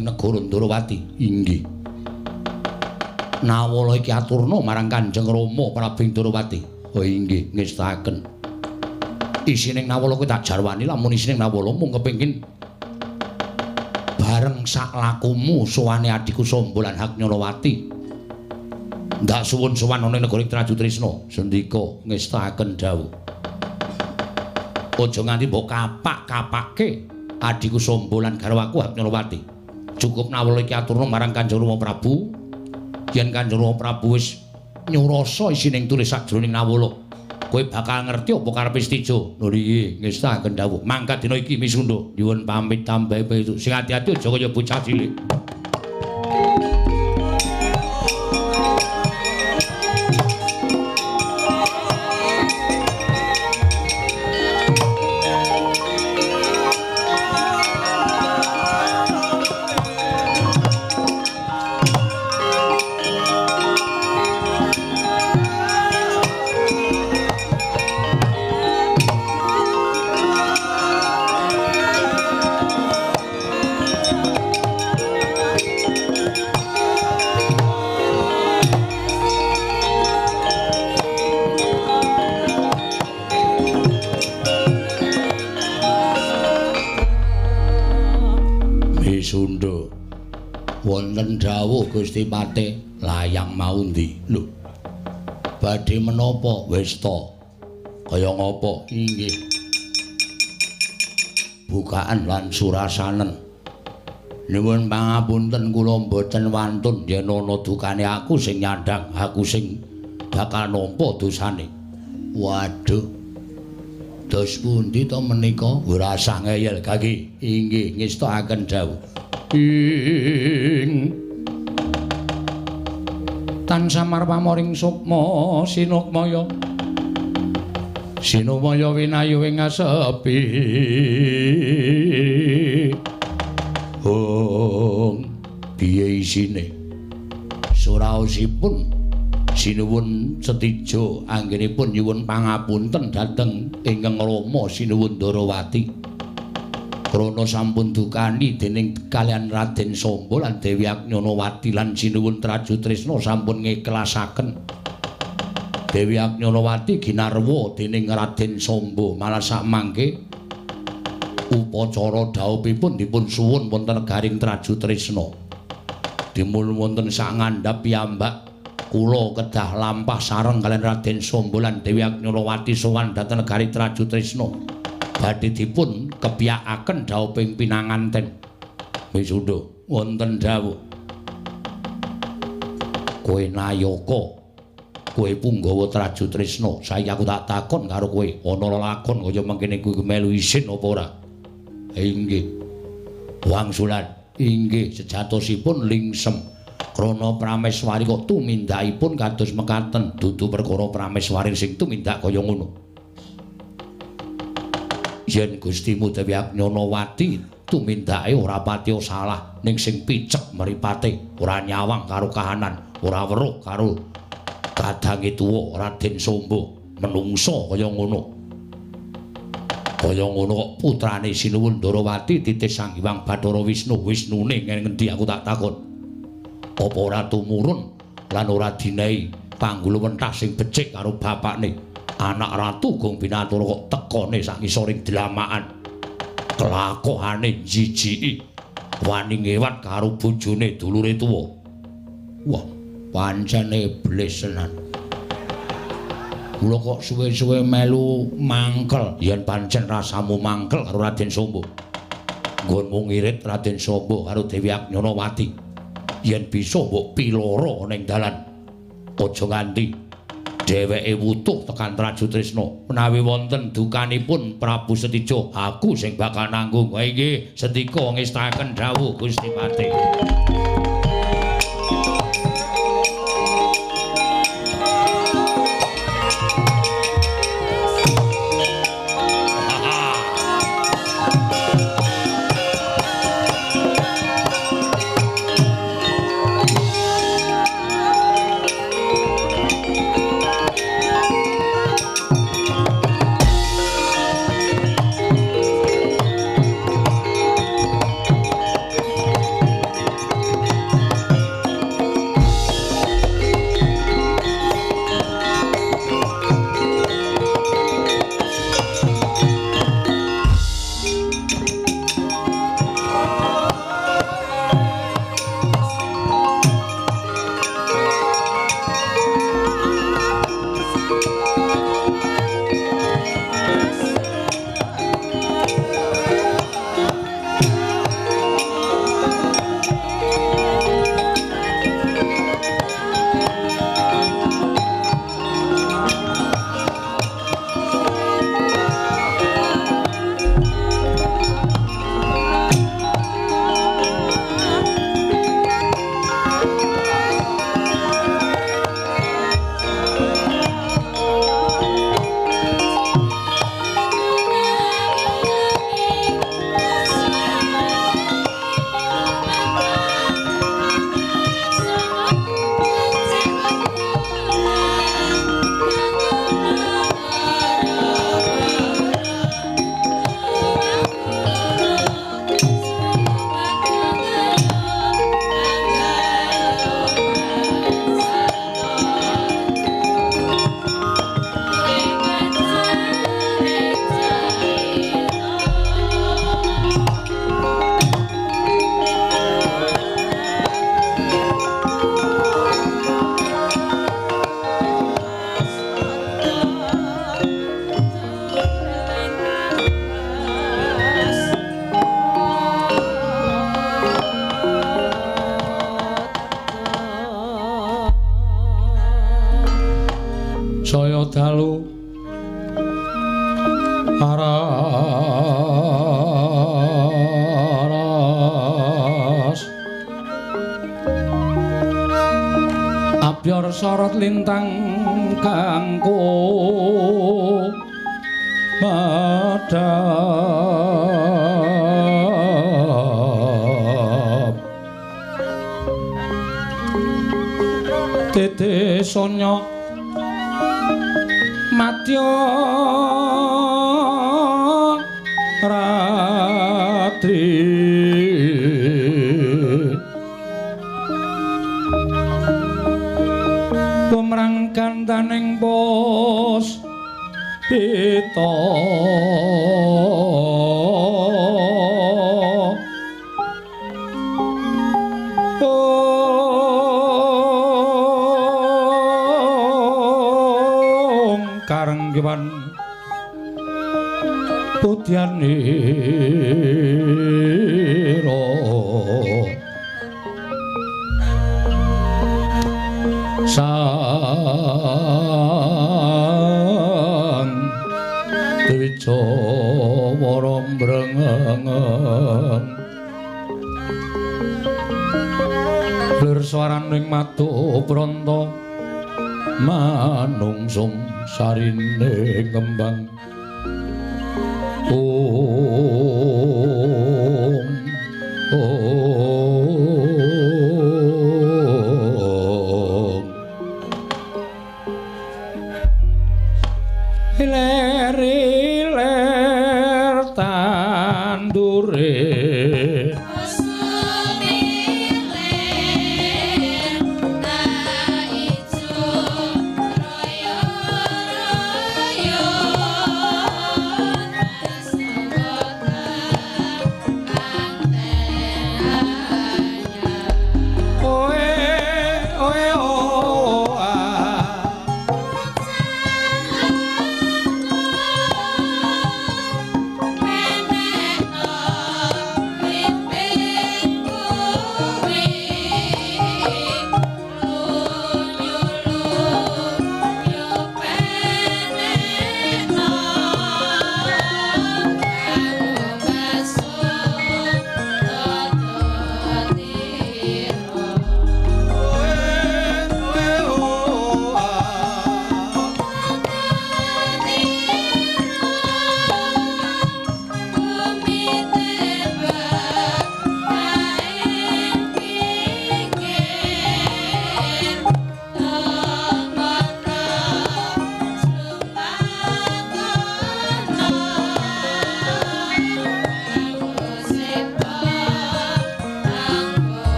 Negara Ndarawati. Inggih. Nawala iki aturna marang Kanjeng Rama Prabu Ndarawati. Oh inggih, ngestakaken. Isining nawala kuwi tak jarwani lamun isining nawala mung kepengin bareng sak lakumu sowane adiku Sombo lan Agnyanawati. Ndak suwun-suwan ana ing negara Traju Trisna. Sendika ngestakaken dawuh. Aja nganti mbok kapak-kapake adiku Sombo lan garwaku Agnyanawati. Cukup nawala iki aturna marang Kanjeng Rama Prabu. Yen Kanjeng Rama Prabu wis nyurasa isining tulis sajroning nawala, kowe bakal ngerti apa karepe Setija. Lho nggih, ngestakaken dawuh. Mangkat dina iki misunda nyuwun pamit tambahe besuk. Sing ati-ati aja kaya bocah cilik. Wonten dawuh Gusti Pate, layang mau ndi? Lho. Badhe menapa westa? Kaya ngapa? Inggih. Bukaan lan surasanen. Nuwun pangapunten kula mboten wantun yen ana dukane aku sing nyandhang, aku sing bakal nampa dosane. Waduh. Dos pundi to menika? Ora usah ngeyel, Kaki. Inggih, ngestakaken dawuh. Ing tansah marpamoring sukma sinukmaya winayu ing asepi piye isine suraosipun sinuwun Setija anggenipun nyuwun pangapunten dhateng ingkang Rama sinuwun Ndarawati krana sampun dukani dening kalian Raden Samba lan Dewi Agnyanawati lan sinuwun Traju Tresna sampun ngiklasaken Dewi Agnyanawati ginarwa dening Raden Samba malah sakmangke upacara dhawuhipun dipun suwun wonten garing Traju Tresna dimul wonten sangandhap piyambak kula kedah lampah sareng kalian Raden Samba lan Dewi Agnyanawati sowan dhateng negari Traju Tresna badhe dipun kepiyakaken dhawuhing pinanganten. Wisudha wonten dawuh. Kowe Nayaka, kowe Punggawa Traju Tresna, saiki aku tak takon karo kowe, ana lelakon kaya mengkene kowe melu isin apa ora? Inggih. Wangsulan, inggih sejatosipun lingsem. Krana Prameswari kok tumindakipun kados mekaten, dudu perkara Prameswari sing tumindak kaya ngono. Yen Gustimu Dewi Agnyanawati tumindake ora patiya salah ning sing picek mripate ora nyawang karo kahanan ora weruh karo kadange tuwa Raden Samba menungso kaya ngono kok putrane sinuwun Ndarawati titis Sang Hyang Bathara Wisnune ngendi aku tak takon apa ora tumurun lan ora dinehi panggul wenthah sing becik karo bapakne anak ratu Gong Binatura kok tekone sak ngisoring dlamakan kelakokane jijiki wani ngewat karo bojone dulure tuwa. Wah, pancen iblis tenan. Kula kok suwe-suwe melu mangkel yen pancen rasamu mangkel karo Raden Samba. Nggonmu ngirit Raden Samba karo Dewi Agnyanawati. Yen bisa mbok piloro ning dalan. Aja nganti dheweke wutuh tekan Traju Tresna menawi wonten dukanipun Prabu Setija aku sing bakal nanggung. Ha inggih setika ngestaken dawuh Gusti Pate. dalu aras abyor sorot lintang kanggo madhap tete sonya madya ratri pemrang gandaning pos pita karenggiwan putyanira sang Dwijawara mbrengengen lir swaraning matu pranta manungsung sarine kembang ler tandure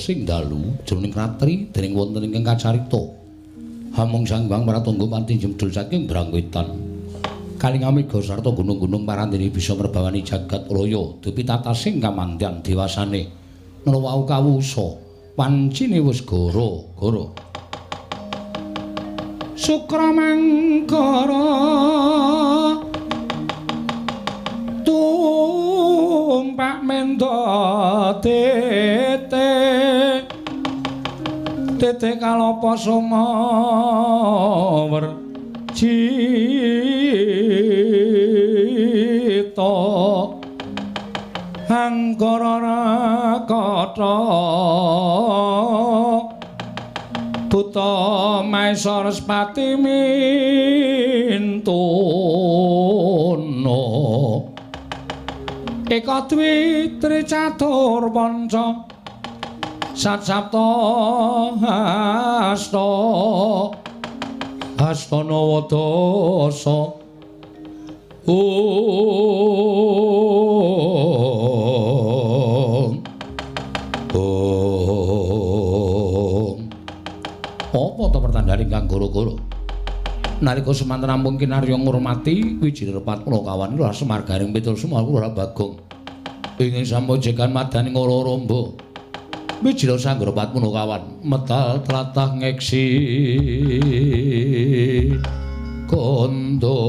sing dalu jroning ratri dening wonten ingkang kacarita hamung Sang Hyang Pratangga panti jemdul saking Brangwetan kalingamiga sarta gunung-gunung parandene bisa merbawani jagat raya dupi tatasing kamandyan dewasane nrawau kawusa wancine wis gara-gara Sukramangkara tumpak menda tete kalapa sumawer cita angkara rakata buta maesara Spati mintuna eka dwi tricatur panca Satsapta hasta Hastana Wadasa Apa to pertandhane ingkang gara-gara? Nalika semanten ampun kinarya ngurmati Wijirapat Punakawan lha semarganing pitul semua Lurah Bagong. Ingin sampojekan madani ngoro-rombo. Wijira Sanggarapat Punakawan medal tlatah ngeksi kondo.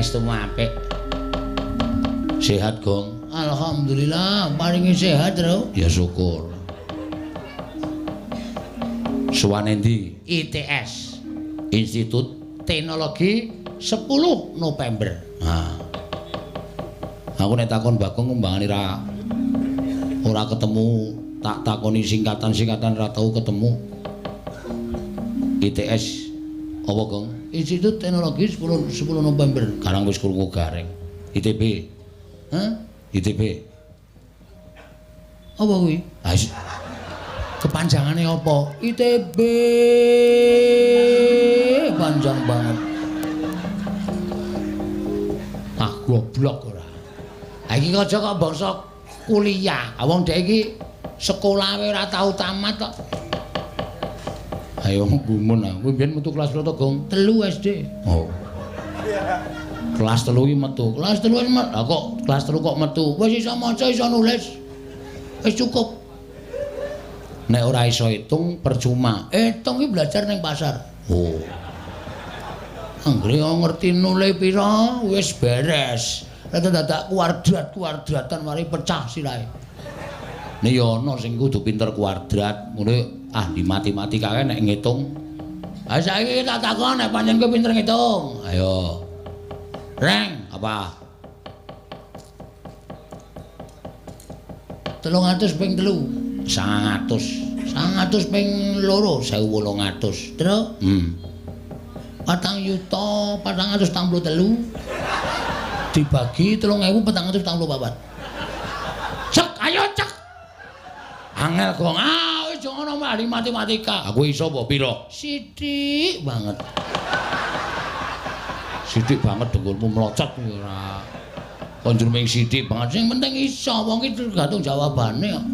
pangestumu apik. Sehat, Gong? Alhamdulillah, paringi sehat, Tru. Ya syukur. Suwane ndi? ITS. Institut Teknologi 10 November. Nah. Aku nek takon Bagong ngembangane ora ketemu, tak takoni singkatan-singkatan ora tau ketemu. ITS apa, Gong? Institut Teknologi 10 November. Karang wis krungu gareng. ITB. Hah? ITB. Apa kuwi? Ah, kepanjangane apa? ITB. Panjang banget. Ah, goblok ora. Ha iki aja kok bangsa kuliah. Wong dhek iki sekolah ora tau tamat kok. Ayo gumun ah. Kuwi mbiyen metu kelas berapa, Gong? 3 SD. Oh. Kelas 3 iki metu. Kelas 3 wis metu. Lah kok kelas 3 kok metu? Wis iso maca, iso nulis. Wis cukup. Nek ora iso hitung percuma. Hitung iki belajar ning pasar. Oh. Anggere ngerti nulis pira wis beres. Rada dadak kuadrat-kuadratan mari pecah sirahe. Nek ya ana sing kudu pinter kuadrat, ngono ahli matematika kae nek ngitung. Ha saiki tak takon nek pancen kowe pinter ngitung. Ayo. Reng, Apa? 300 ping 3. 100. 100 ping 2 1800. Terus 4.463 dibagi 3.474. Cek, ayo cek. Angel, Gong. Wis ngono ahli matematika. Aku iso apa pira? Sithik banget. Sithik banget dengkulmu mlocot ora. Konjur ming sithik banget. Sing penting iso, wong iki tergantung jawabane kok.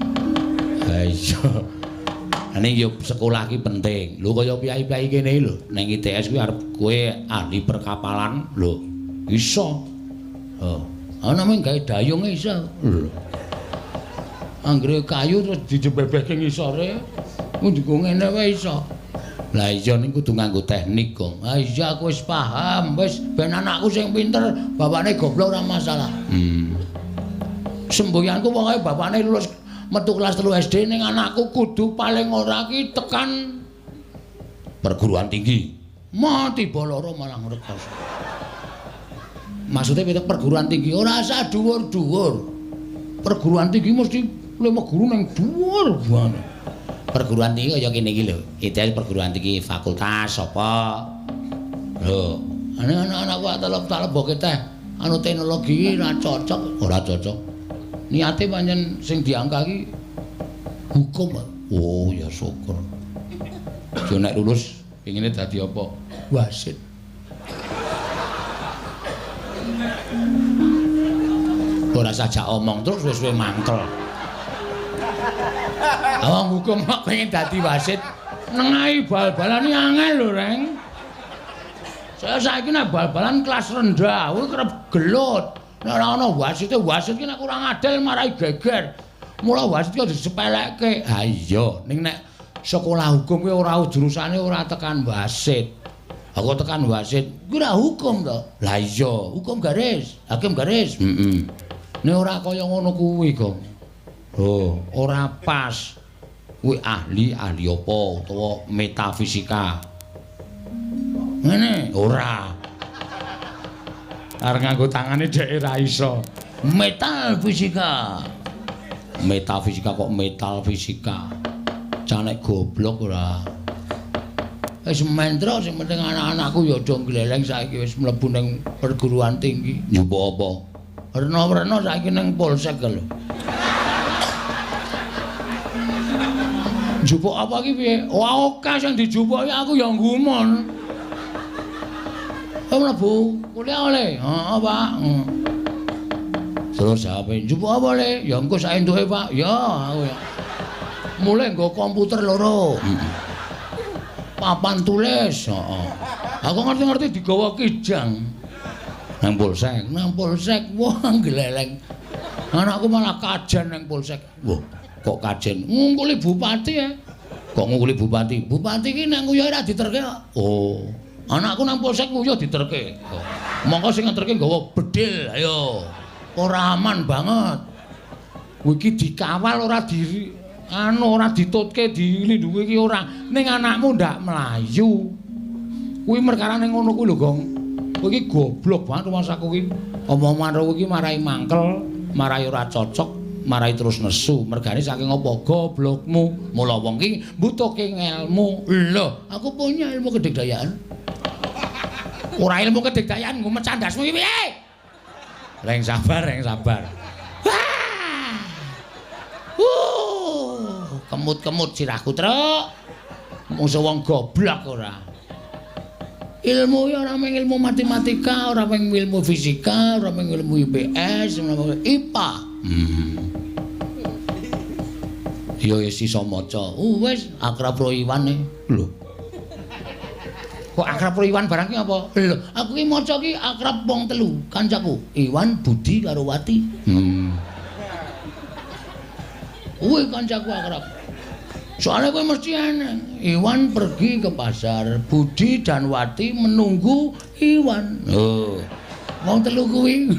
Ha iya. Ning yo sekolah ki penting. Lho kaya piyai-piyai kene lho, ning ITS kuwi arep kowe ahli perkapalan lho. Iso. Oh, ana mung gawe dayung iso. lho. Anggere kayu terus dijebebehke ngisore, nggo ngene wae iso. Lah iya ning kudu nganggo teknik, Gong. Ah iya aku wis paham, wis ben anakku sing pinter, bapakne goblok ora masalah. Semboyanku pokoke bapakne lulus metu kelas 3 SD ning anakku kudu paling ora ki tekan Perguruan tinggi. mati boloro malah ngrekos. Maksudnya piye perguruan tinggi? Ora usah dhuwur-dhuwur. Perguruan tinggi mesti lemu guru ning dhuwur banget. Perguruan tinggi kaya kene iki lho. ITS perguruan tinggi fakultas apa? Lho, Ane anak-anakku tak lebokke teh anu teknologi ora cocok. ora cocok. Niate pancen sing diangka iki hukum. Oh, ya syukur. Jo nek lulus pengine dadi apa? Wasit. Ora sajak omong terus wis-wis mangkel. Awang hukum kok pengen dadi wasit nengahi bal-balan iki angel lho, Reng. Saya saiki nek bal-balan kelas rendah, kuwi kerep gelut. Nek ora ana wasit ki nek kurang adil marai geger. Mula wasit ki disepelekke. Ha iya, Ning nek sekolah hukum kuwi ora jurusane ora tekan wasit. Aku tekan wasit, kuwi ora hukum to. lah iya. Hukum garis, hakim garis. Heeh. Nek ora kaya ngono kuwi, Gong. Oh, Ora pas. kuwi ahli apa utawa metafisika? Ngene. Ora. Arep nganggo tangane dhek ora iso. Metal fisika. Metafisika kok metal fisika. Canek goblok ora. Wis mentro sing penting anak-anakku ya aja gleleng saiki wis mlebu ning perguruan tinggi. Njupuk apa? Rena-rena saiki ning Polsek lho. Njupuk apa iki piye? Wah, oke sing dijupuk aku ya nggumun. Mlebu kuliah oleh. Heeh, Pak. Terus jawabe, njupuk apa le? Ya engko sak entuke, Pak. Ya, aku ya. Mulai nggo komputer loro. Papan tulis, heeh. Aku ngerti-ngerti digawa kijang. Nang Polsek. Nang Polsek, wah gleleng. Anakku malah kajen nang Polsek. Wah, kok kajen? Ngungkuli bupati ya. Kok ngungkuli bupati? Bupati ki nang nguyuh ora diterke kok. Oh, Anakku nang Polsek nguyuh diterke. Monggo sing ngeterke nggawa bedil, ayo. Ora aman banget. Kuwi iki dikawal ora anu ora ditutke dilindhungi ki ora ning anakmu ndak mlayu kuwi merkarane ngono kuwi lho Gong kowe iki goblok banget rumangsaku ki omong-omongan kowe iki marai mangkel marai ora cocok marai terus nesu mergane saking apa goblokmu mula wong ki mbutuhke ngelmu lho aku punya ilmu kedikdayaan ora ilmu kedikdayaan ngumet candasmu iki piye reng sabar kemut-kemut sirahku truk musuh wong goblok ora ilmu ya ora mung ilmu matematika ora mung ilmu fisika ora mung ilmu IPS ora mung IPA ya wis iso maca wis akrab karo Iwan lho kok akrab karo Iwan barang ki apa lho aku ki maca ki akrab wong telu kancaku Iwan Budi karo Wati kuwi kancaku akrab soalnya kowe mesti aneh Iwan pergi ke pasar Budi dan Wati menunggu Iwan oh wong telu kuwi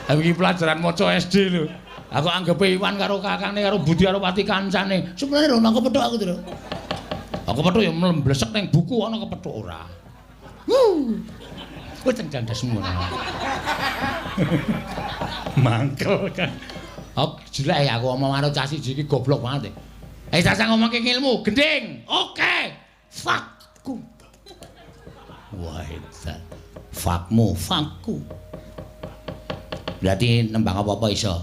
iki pelajaran maca SD lho aku anggap Iwan karo kakane karo Budi karo Wati kancane sebenarnya lho nang kepethuk aku lho aku kepethuk ya mlesek ning buku ana kepethuk ora wis candasmu mangkel kan aku jelek ya aku omong karo cah siji iki goblok banget Sasa ngomongke ilmu, gending. Oke. Fakku. Wah, itu. Fakmu, fakku. Berarti nembang apa-apa iso.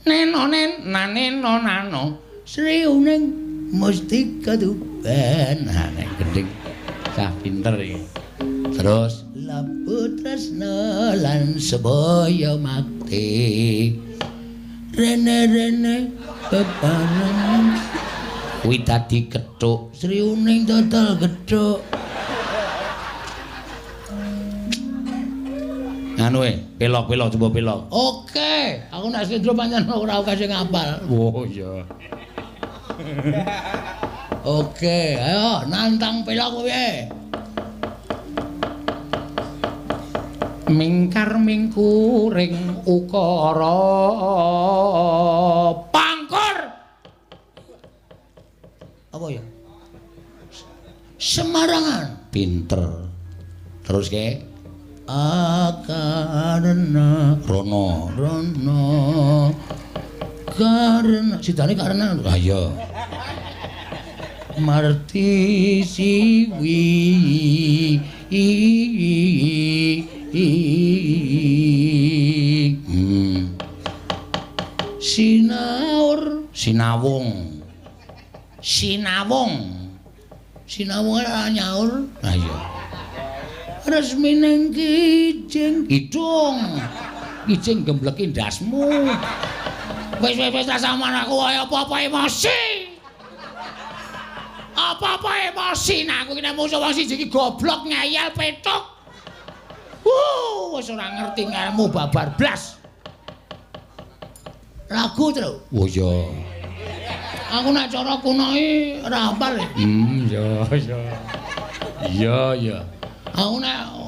Nenonen, naneno nano. Sriuning mesti kedupen. Nah, nek gending. Cah pinter iki. Terus labu tresna lan sebaya makti. Rene-rene bebarengan kuwi dadi kethuk sriuning total kethuk anu pelok-pelok coba pelok oke aku nek sendro pancen ora kasih ngapal oh iya oke ayo nantang pelok piye mingkar mingkuring ukara pangkur apa ya Semarangan pinter terus ke akarena rono karena sidane karena ayo marti siwi sinaur sinawung ora nyaur ayo resmine kijing kijing gembleki ndasmu wis sama aku apa-apa emosi nah aku iki nek musuh wong siji iki goblok ngayal petuk wis ora ngerti ngelmu babar blas. Lagu terus. Oh iya. Aku nek cara kuno iki ora hafal. Iya.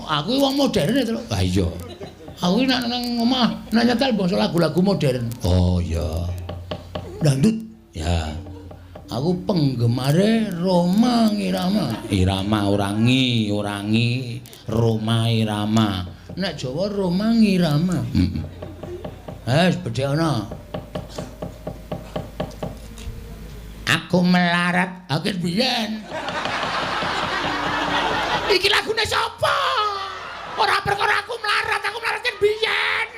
Aku wong modern terus. Ah iya. Aku nek nang omah nek nyetel basa lagu-lagu modern. Oh iya. Dangdut. Ya. Aku penggemare Roma Irama. Irama orangi, Roma Irama. Nek Jawa Roma Irama. Wes bedhe ana. Aku melarat akhir biyen. Iki lagune sapa? Ora perkara aku melarat kan biyen.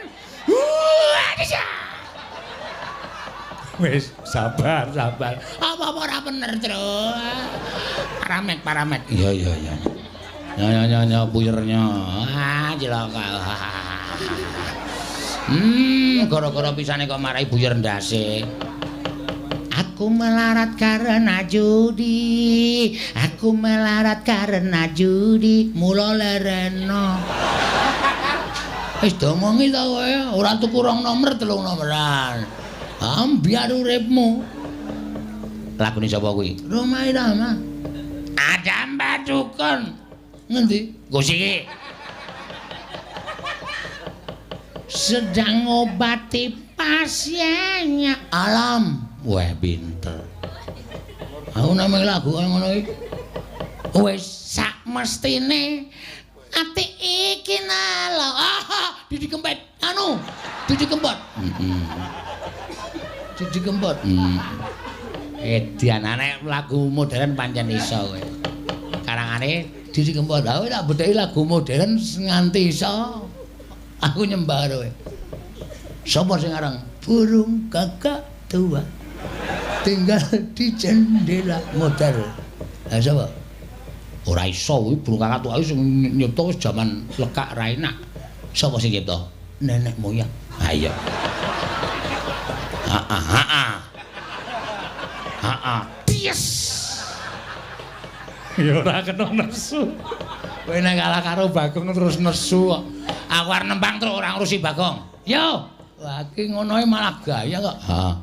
Wis sabar. Apa ora bener, Tru? Paramet. Iya. Nya buyernya. Cilaka. Gara-gara pisane kok marai buyer ndase. Aku melarat karena judi. Mula lereno. Wis domongi ta kowe, ora tuku rong nomor 3 nomeran. Ambiar uripmu. Lagune sapa kuwi? Roma Irama. Ada Mbak Dukun. Ngendi? Gosiki. Sedang ngobati pasiennya. Alam. Wah, pinter. Aku namanya lagu kaya ngono iki. Wis sak mestine ati iki nalo. Didi Kempot. Didi Kempot. Didi Kempot. Edian anek lagu modern pancen iso kowe. Karangane Didi Kempot. Aku tak bedheki lagu modern nganti iso. Aku nyembah kowe. Sapa sing aran burung kakak tua tinggal di jendela modern. Lah sapa? Ora iso kuwi burung kakak tua sing nyipta wis jaman lekak ra enak. Sapa sing nyipta? Nenek moyang. Ha iya. Yes. Ya ora kena nesu. Kowe nek kalah karo Bagong terus nesu kok. Aku arep nembang terus ora ngurusi Bagong. Yo. Wah, iki ngono malah gaya kok. Ha.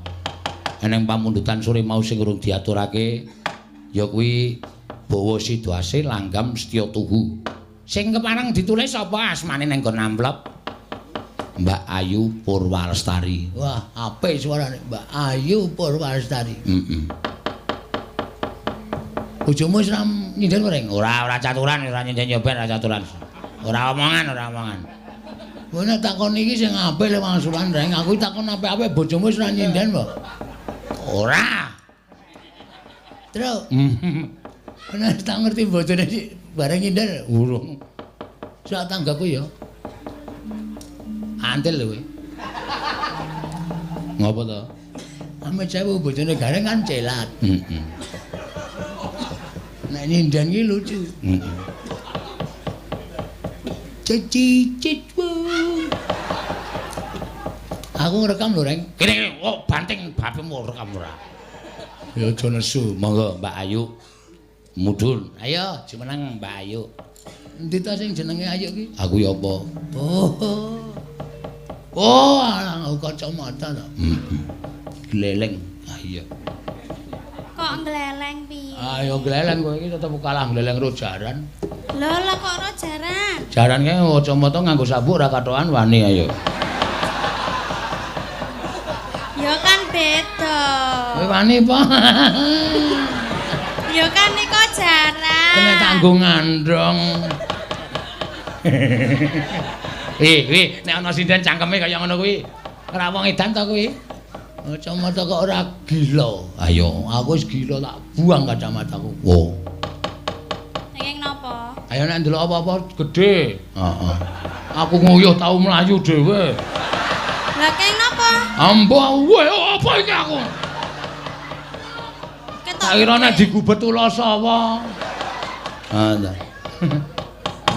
Eneng pamundutan sore mau sing urung diaturake ya kuwi Bawa Sidwase Langgam Setya Tuhu. Sing kepareng ditulis apa asmane ning nggon amplop? Mbak Ayu Purwalestari. Wah, apik suarane Mbak Ayu Purwalestari. Bojomu wis nyinden goreng? Ora caturan, ora nyinden nyoben, ora caturan. Ora omongan. Kowe nek takon iki sing apik le wangsulan reng, aku takon apik-apik bojomu wis ora nyinden kok. Ora. Terus. Bener tak ngerti bojone iki bareng nyinden urung. Sak tanggaku ya. Antil lho kowe. Ngopo to? Ame cewek bojone gareng kan celat. Nek nyinden iki lucu. Cicit-cicit. Aku ngerekam lho, Reng. Kene kok banting bapemu rekam ora. Ya aja nesu, monggo Mbak Ayu. Mudhun. Ayo, jumeneng Mbak Ayu. Endi ta sing jenenge Ayu iki? Aku ya apa? Oh, alah kacamata ta. Gleleng. Ah iya. Kok gleleng piye? Ayo gleleng kowe iki tetep kalah gleleng ro jaran. Lho, lah kok ora jaran? Jaran kae kacamata nganggo sabuk ora kathokan wani ayo. Ya kan beda. Kowe wani apa? Ya kan nika jaran. Kene kanggo ngandhong. Nek ana sinden cangkeme kaya ngono kuwi. Ora wong edan ta kuwi? Kacamata kok ora gila. Ayo, aku wis gila tak buang kacamataku. Wo. Nanging napa? Ayo nek ndelok apa-apa gedhe. Heeh. Aku nguyuh tau mlayu dhewe. Lah keng napa? Ambo, weh apa iki aku? Tak kira nek digubet ula sapa. Ha ta.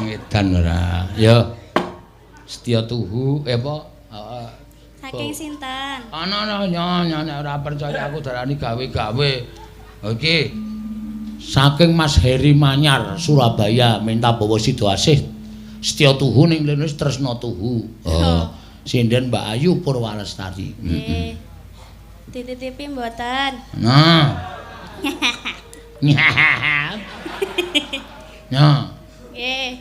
Ngedan ora. Ya. Setya Tuhu apa? Saking sinten? Ana nyonya nek ora percaya aku darani gawe-gawe. Oke. Saking Mas Heri Manyar Surabaya minta bawa Sidwasih Setya Tuhu ning lene Tresna Tuhu. Sinden Mbak Ayu Purwalestari. Nggih. Dititipi mboten. Nah. Nah. Nggih.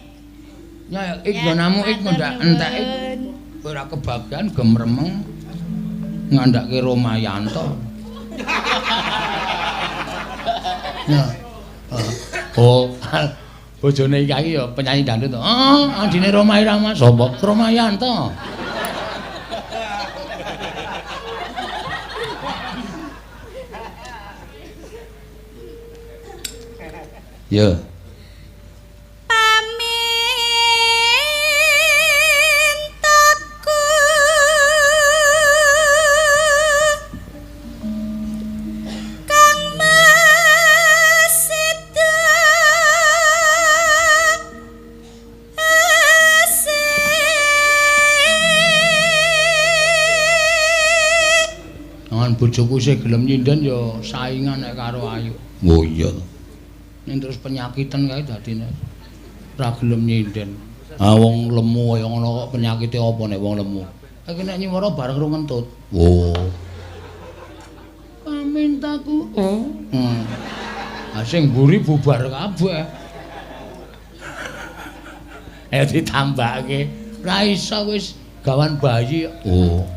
Ya ik gonamu ik ndak entek ik. Ora kebagian gemremeng ngandhake Romayanto. Nah. Oh, bojone iki ya penyanyi dangdut. Andine Roma Irama sapa? Romayanto. Ya. Bojoku sing gelem nyinden ya saingan nek karo Ayu. Oh iya. Ning terus penyakitan kae dadine ora gelem nyinden. Ah wong lemu kaya ngono kok penyakite apa nek wong lemu? Iki nek nyimara bareng ro ngentut. Oh. Pamintaku. Ah sing mburi bubar kabeh. Ayo ditambahke. Ora iso wis gawan bayi. Oh.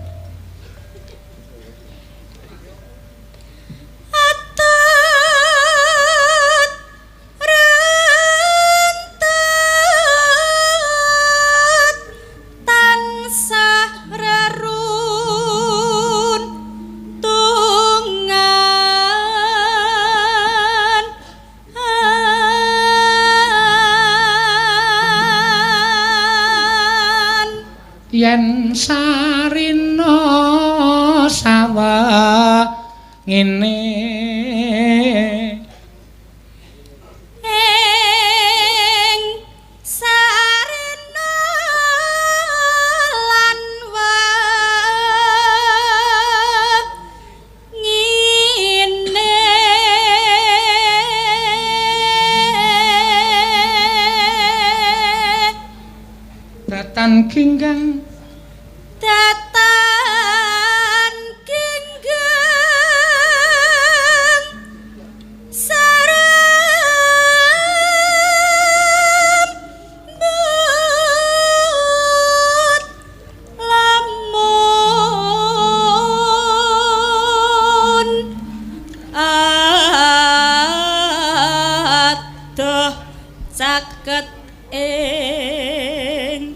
sarina sawa ngene ing sarina lan ngene datan ginggang datan ginggang sarembut lamun adoh caket ing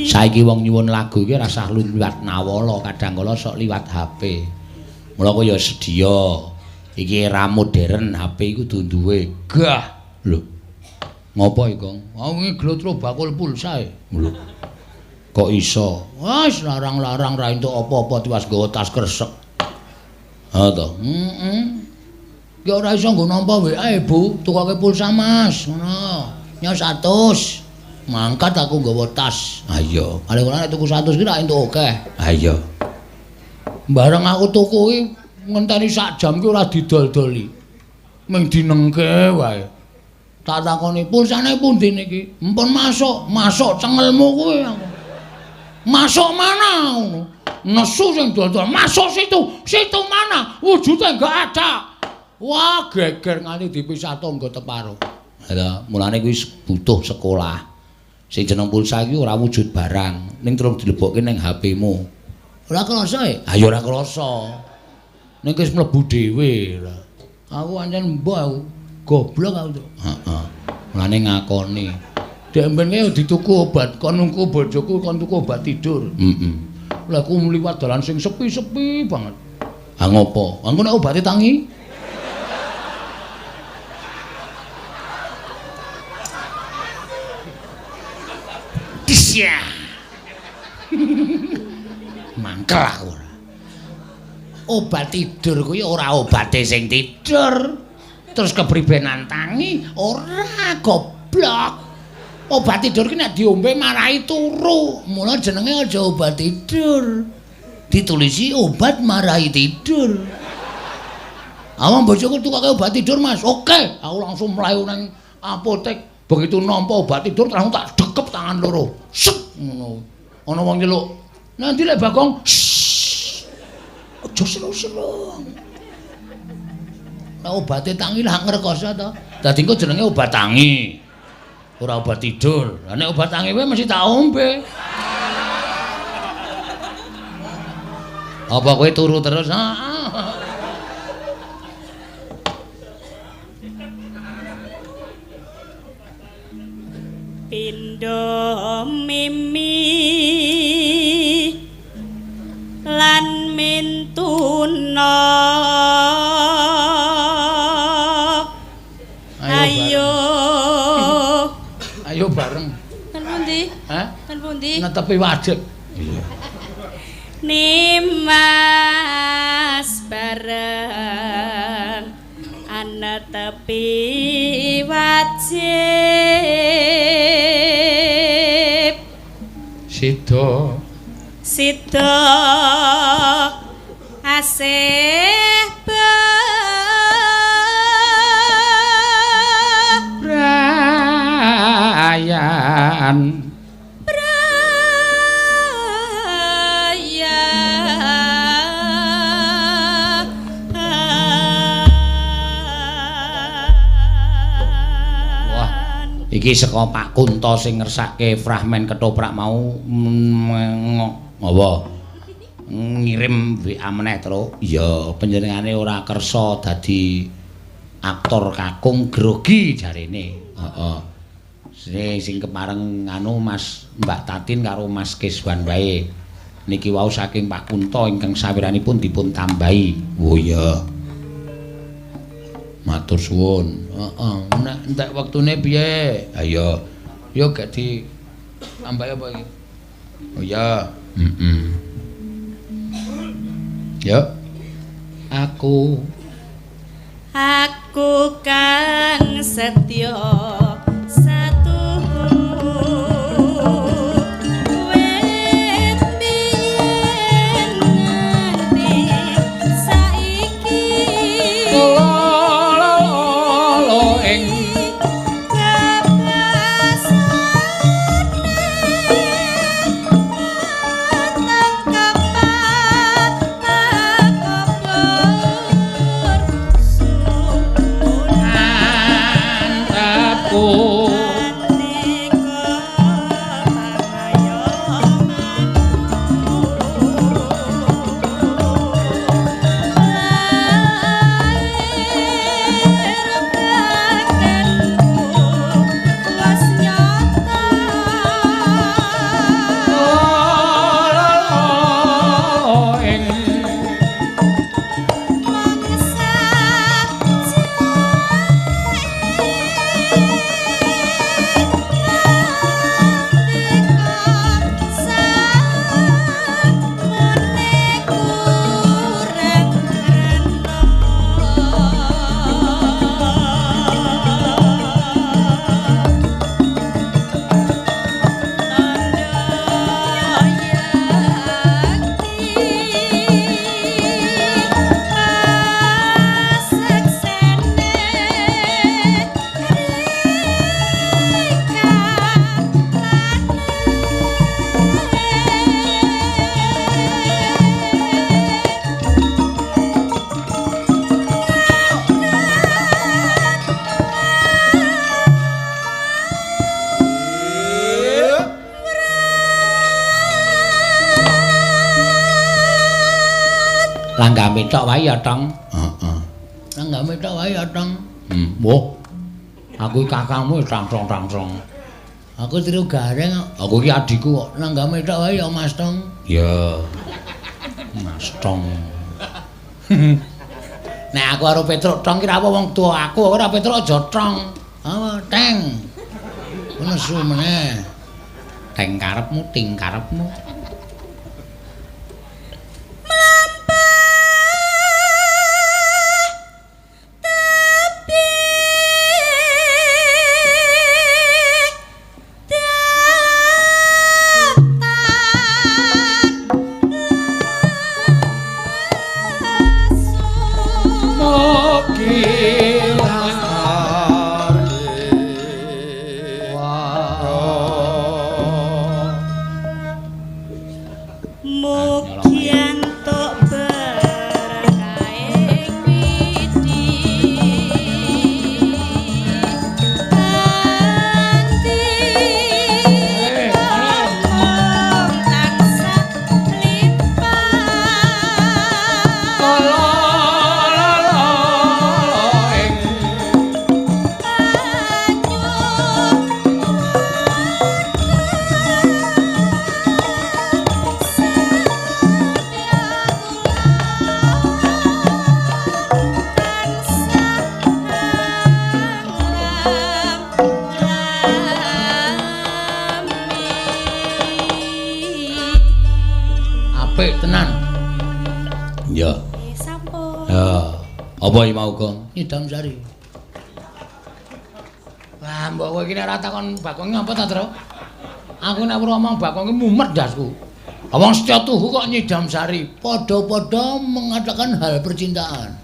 Saiki wong nyuwun lagu iki rasah liwat nawala, kadang kala sok liwat HP. Mula kok ya sedia. Iki era modern, HP iku duwe gah. Lho. Ngopo iki, Kong? Wingi glotro bakul pulsa e. Lho. Kok iso? Wes larang-larang ra entuk apa-apa tiwas nggawa tas kresek. Ha to. Ki ora iso nggo nampa WA, Bu. Tukake pulsa, Mas. Ngono. Nyos 100. Mangkat aku nggawa tas. Ha iya. Are ora nek tuku 100 ki ra entuk akeh. Ha iya. Bareng aku tuku ki ngenteni sak jam ki ora didol-doli. Ming dinengke wae. Tak takoni pulsane pundi niki? Mpun masuk cengelmu kuwi aku. Masuk mana ngono? Nesu sing dol-dol. Masuk situ mana? Wujude enggak ada. Wah, geger nganti dipisah tangga teparo. Lha mulane kuwi butuh sekolah. Sing jeneng pulsa iki ora wujud barang, ning terus dilebokke ning HP-mu. Ora krasa e? Ha ya ora krasa. Ning wis mlebu dhewe. Aku pancen mbah aku goblok aku. Heeh. Mulane ngakoni. Dek mben kaya dituku obat, kon nungku bojoku kon tuku obat tidur. Heeh. Lah aku mliwat dalan sing sepi-sepi banget. Ha ngopo? Engko nek obate tangi? Disya. Mangkel aku ora. Obat tidur kuwi ora obate sing tidur. Terus kepribenan tangi ora goblok. Obat tidur ki nek diombe marahi turu. Mula jenenge aja obat tidur. Ditulisi obat marahi tidur. Awang bojoku tukake obat tidur, Mas. Oke, aku langsung mlayu nang apotek. Begitu nampa obat tidur langsung tak dekep tangan loro. Set ngono. Ana wong nyeluk. Nanti lek Bagong. Aja seru-seru. Lah obate tangi lah ngrekoso to. Dadi engko jenenge obat tangi. Ora obat tidur. Lah nek obat tangi wae mesti tak ombe. Apa kowe turu terus? Pindho mimi lan mintuna ayo bareng. Kan pundi? Hah? Kan pundi? Netepi waduk. Iya. Nimas bareng ana tepi wajib Sida asih brayan iki saka Pak Kunto sing ngersake fragmen ketoprak mau apa ngirim WA meneh terus iya panjenengane ora kersa dadi aktor kakung grogi jarene heeh sing kepareng anu Mas Mbak Tatin karo Mas Keswan wae niki wau saking Pak Kunto ingkang sawiranipun dipun tambahi. Oh iya. Matur suwun. Heeh, nek entek wektune piye? Ayo. Yo gak di tambahi apa iki? Oh iya. Yo. Aku kang setya satuhu wit biyen nganti saiki lo ing langgame tok wae ya, Tong. Heeh. Langgame tok wae ya, Tong. Woh. Aku iki kakangmu tangsong-tangsong. Aku tiru gareng kok. Aku iki adikku kok. Langgame tok wae ya, Mas Tong. Ya. Mas Tong. Nek aku karo Petruk Tong ki ra apa wong tuwa aku, ora Petruk aja Tong. Oh, Teng. Ngono su meneh. Teng karepmu, ting karepmu. Apa iki mau, Gong? Nyidam Sari. Wah, mbok kowe iki nek ora takon Bakong ngapa ta, Tru? Aku nek ora omong Bakong iki mumet dasku. Wong Setya Tuhu kok Nyidam Sari, padha-padha mengatakan hal percintaan.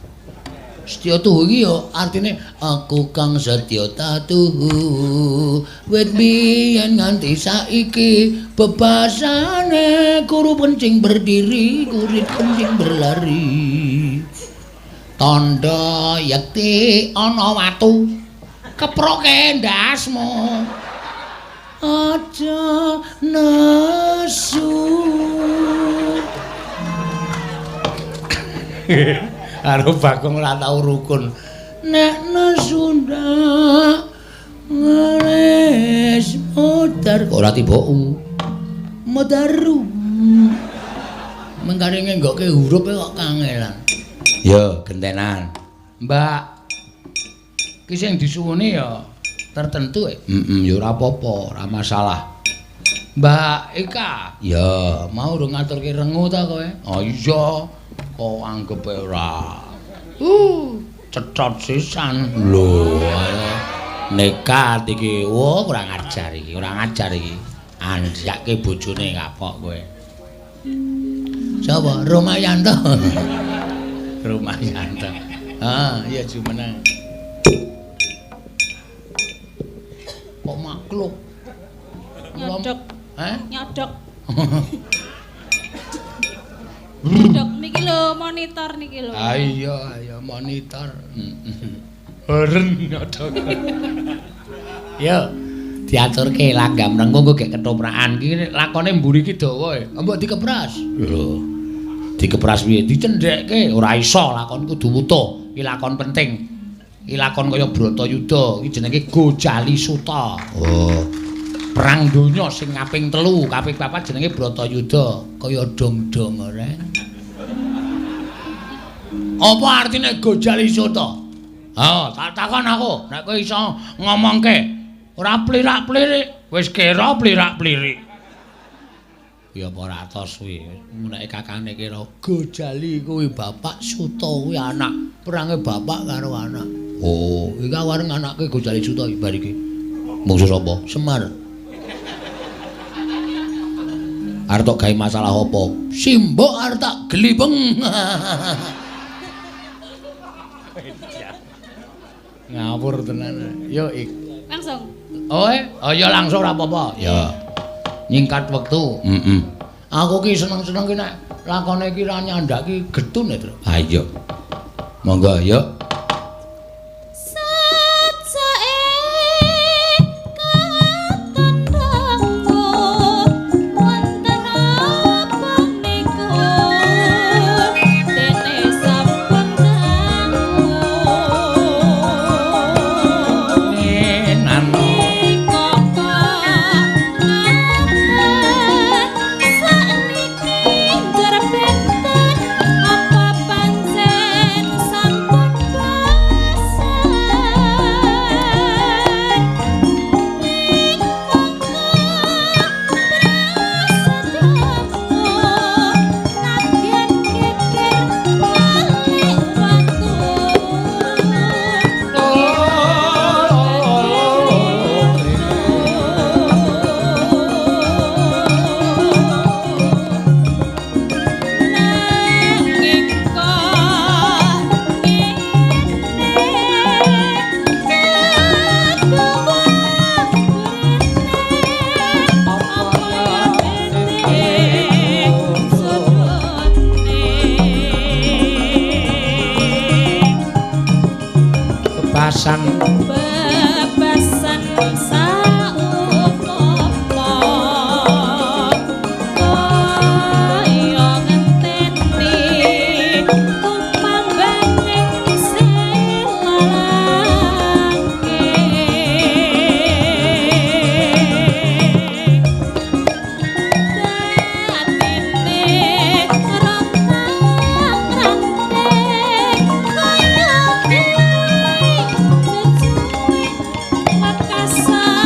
Setya Tuhu iki yo artine aku kang setya tuhu wit biyen nganti saiki bebasane kuru kencing berdiri kurit kencing berlari. Tondo yekti ana watu keproke ndasmu aja nesu. Karo Bagong ora tau rukun. Nek nesu ndak ngeles modar ora tiba u. Modaru. mengkare ngenggokke huruf kok kangelan. Ya, gentenan. Mbak, ki sing disuwuni ya tertentu ya. Ya ora apa-apa, ora masalah. Mbak Eka, Ya, mau ro ngaturke rengu ta kowe? oh iya. Kok anggap ora. Cethot sisan. Lho, ayo. Nekat iki. Wah, kurang ajar iki, kurang ajar iki. Anjake bojone kapok kowe. Sapa? Romayanto. Rumayanto. Ah, iya jumeneng. Kok makluk? Nyodok. Hah? Nyodok. Nyodok niki lho monitor niki lho. Ah iya monitor. Heren nyodok. Yo, diaturke langgam rengku kok gek ketoprakan iki lakone mburi ki dawa e. Mbok dikepras. Lho. Dikepras piye? Dicendhekke ora iso lakon kudu wutuh. Iki lakon penting. Iki lakon kaya Bratayuda, iki jenenge Gojali Suta. Oh. Perang donya sing kaping 3, kaping 4 jenenge Bratayuda, Kaya dong-dong ora. Apa artine Gojali Suta? tak takon aku, nek kowe iso ngomongke ora plirak-plirik, wis kira plirak-plirik. Ya apa ora atos kuwi, nek kakane kira Gojali kuwi bapak, Suta kuwi anak. Perange bapak karo anak. oh, Iki wareng anake Gojali Suta bar iki. mungsu sapa? Semar. Arep tok gawe masalah apa? Simbok arep tak glibeng. Ngawur tenan. Yo ik. Langsung. Oh ya langsung ora apa-apa. Ya. Nyingkat wektu. Heeh. Aku ki seneng-seneng ki nek lakone ki ra nyandak ki getun ya, Tru. Ha iya. Monggo, yuk. bebasan saupopo kaya ngenteni upang bening selalangke datine rontang-ranting kaya Makassar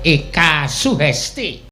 Eka Suhesti.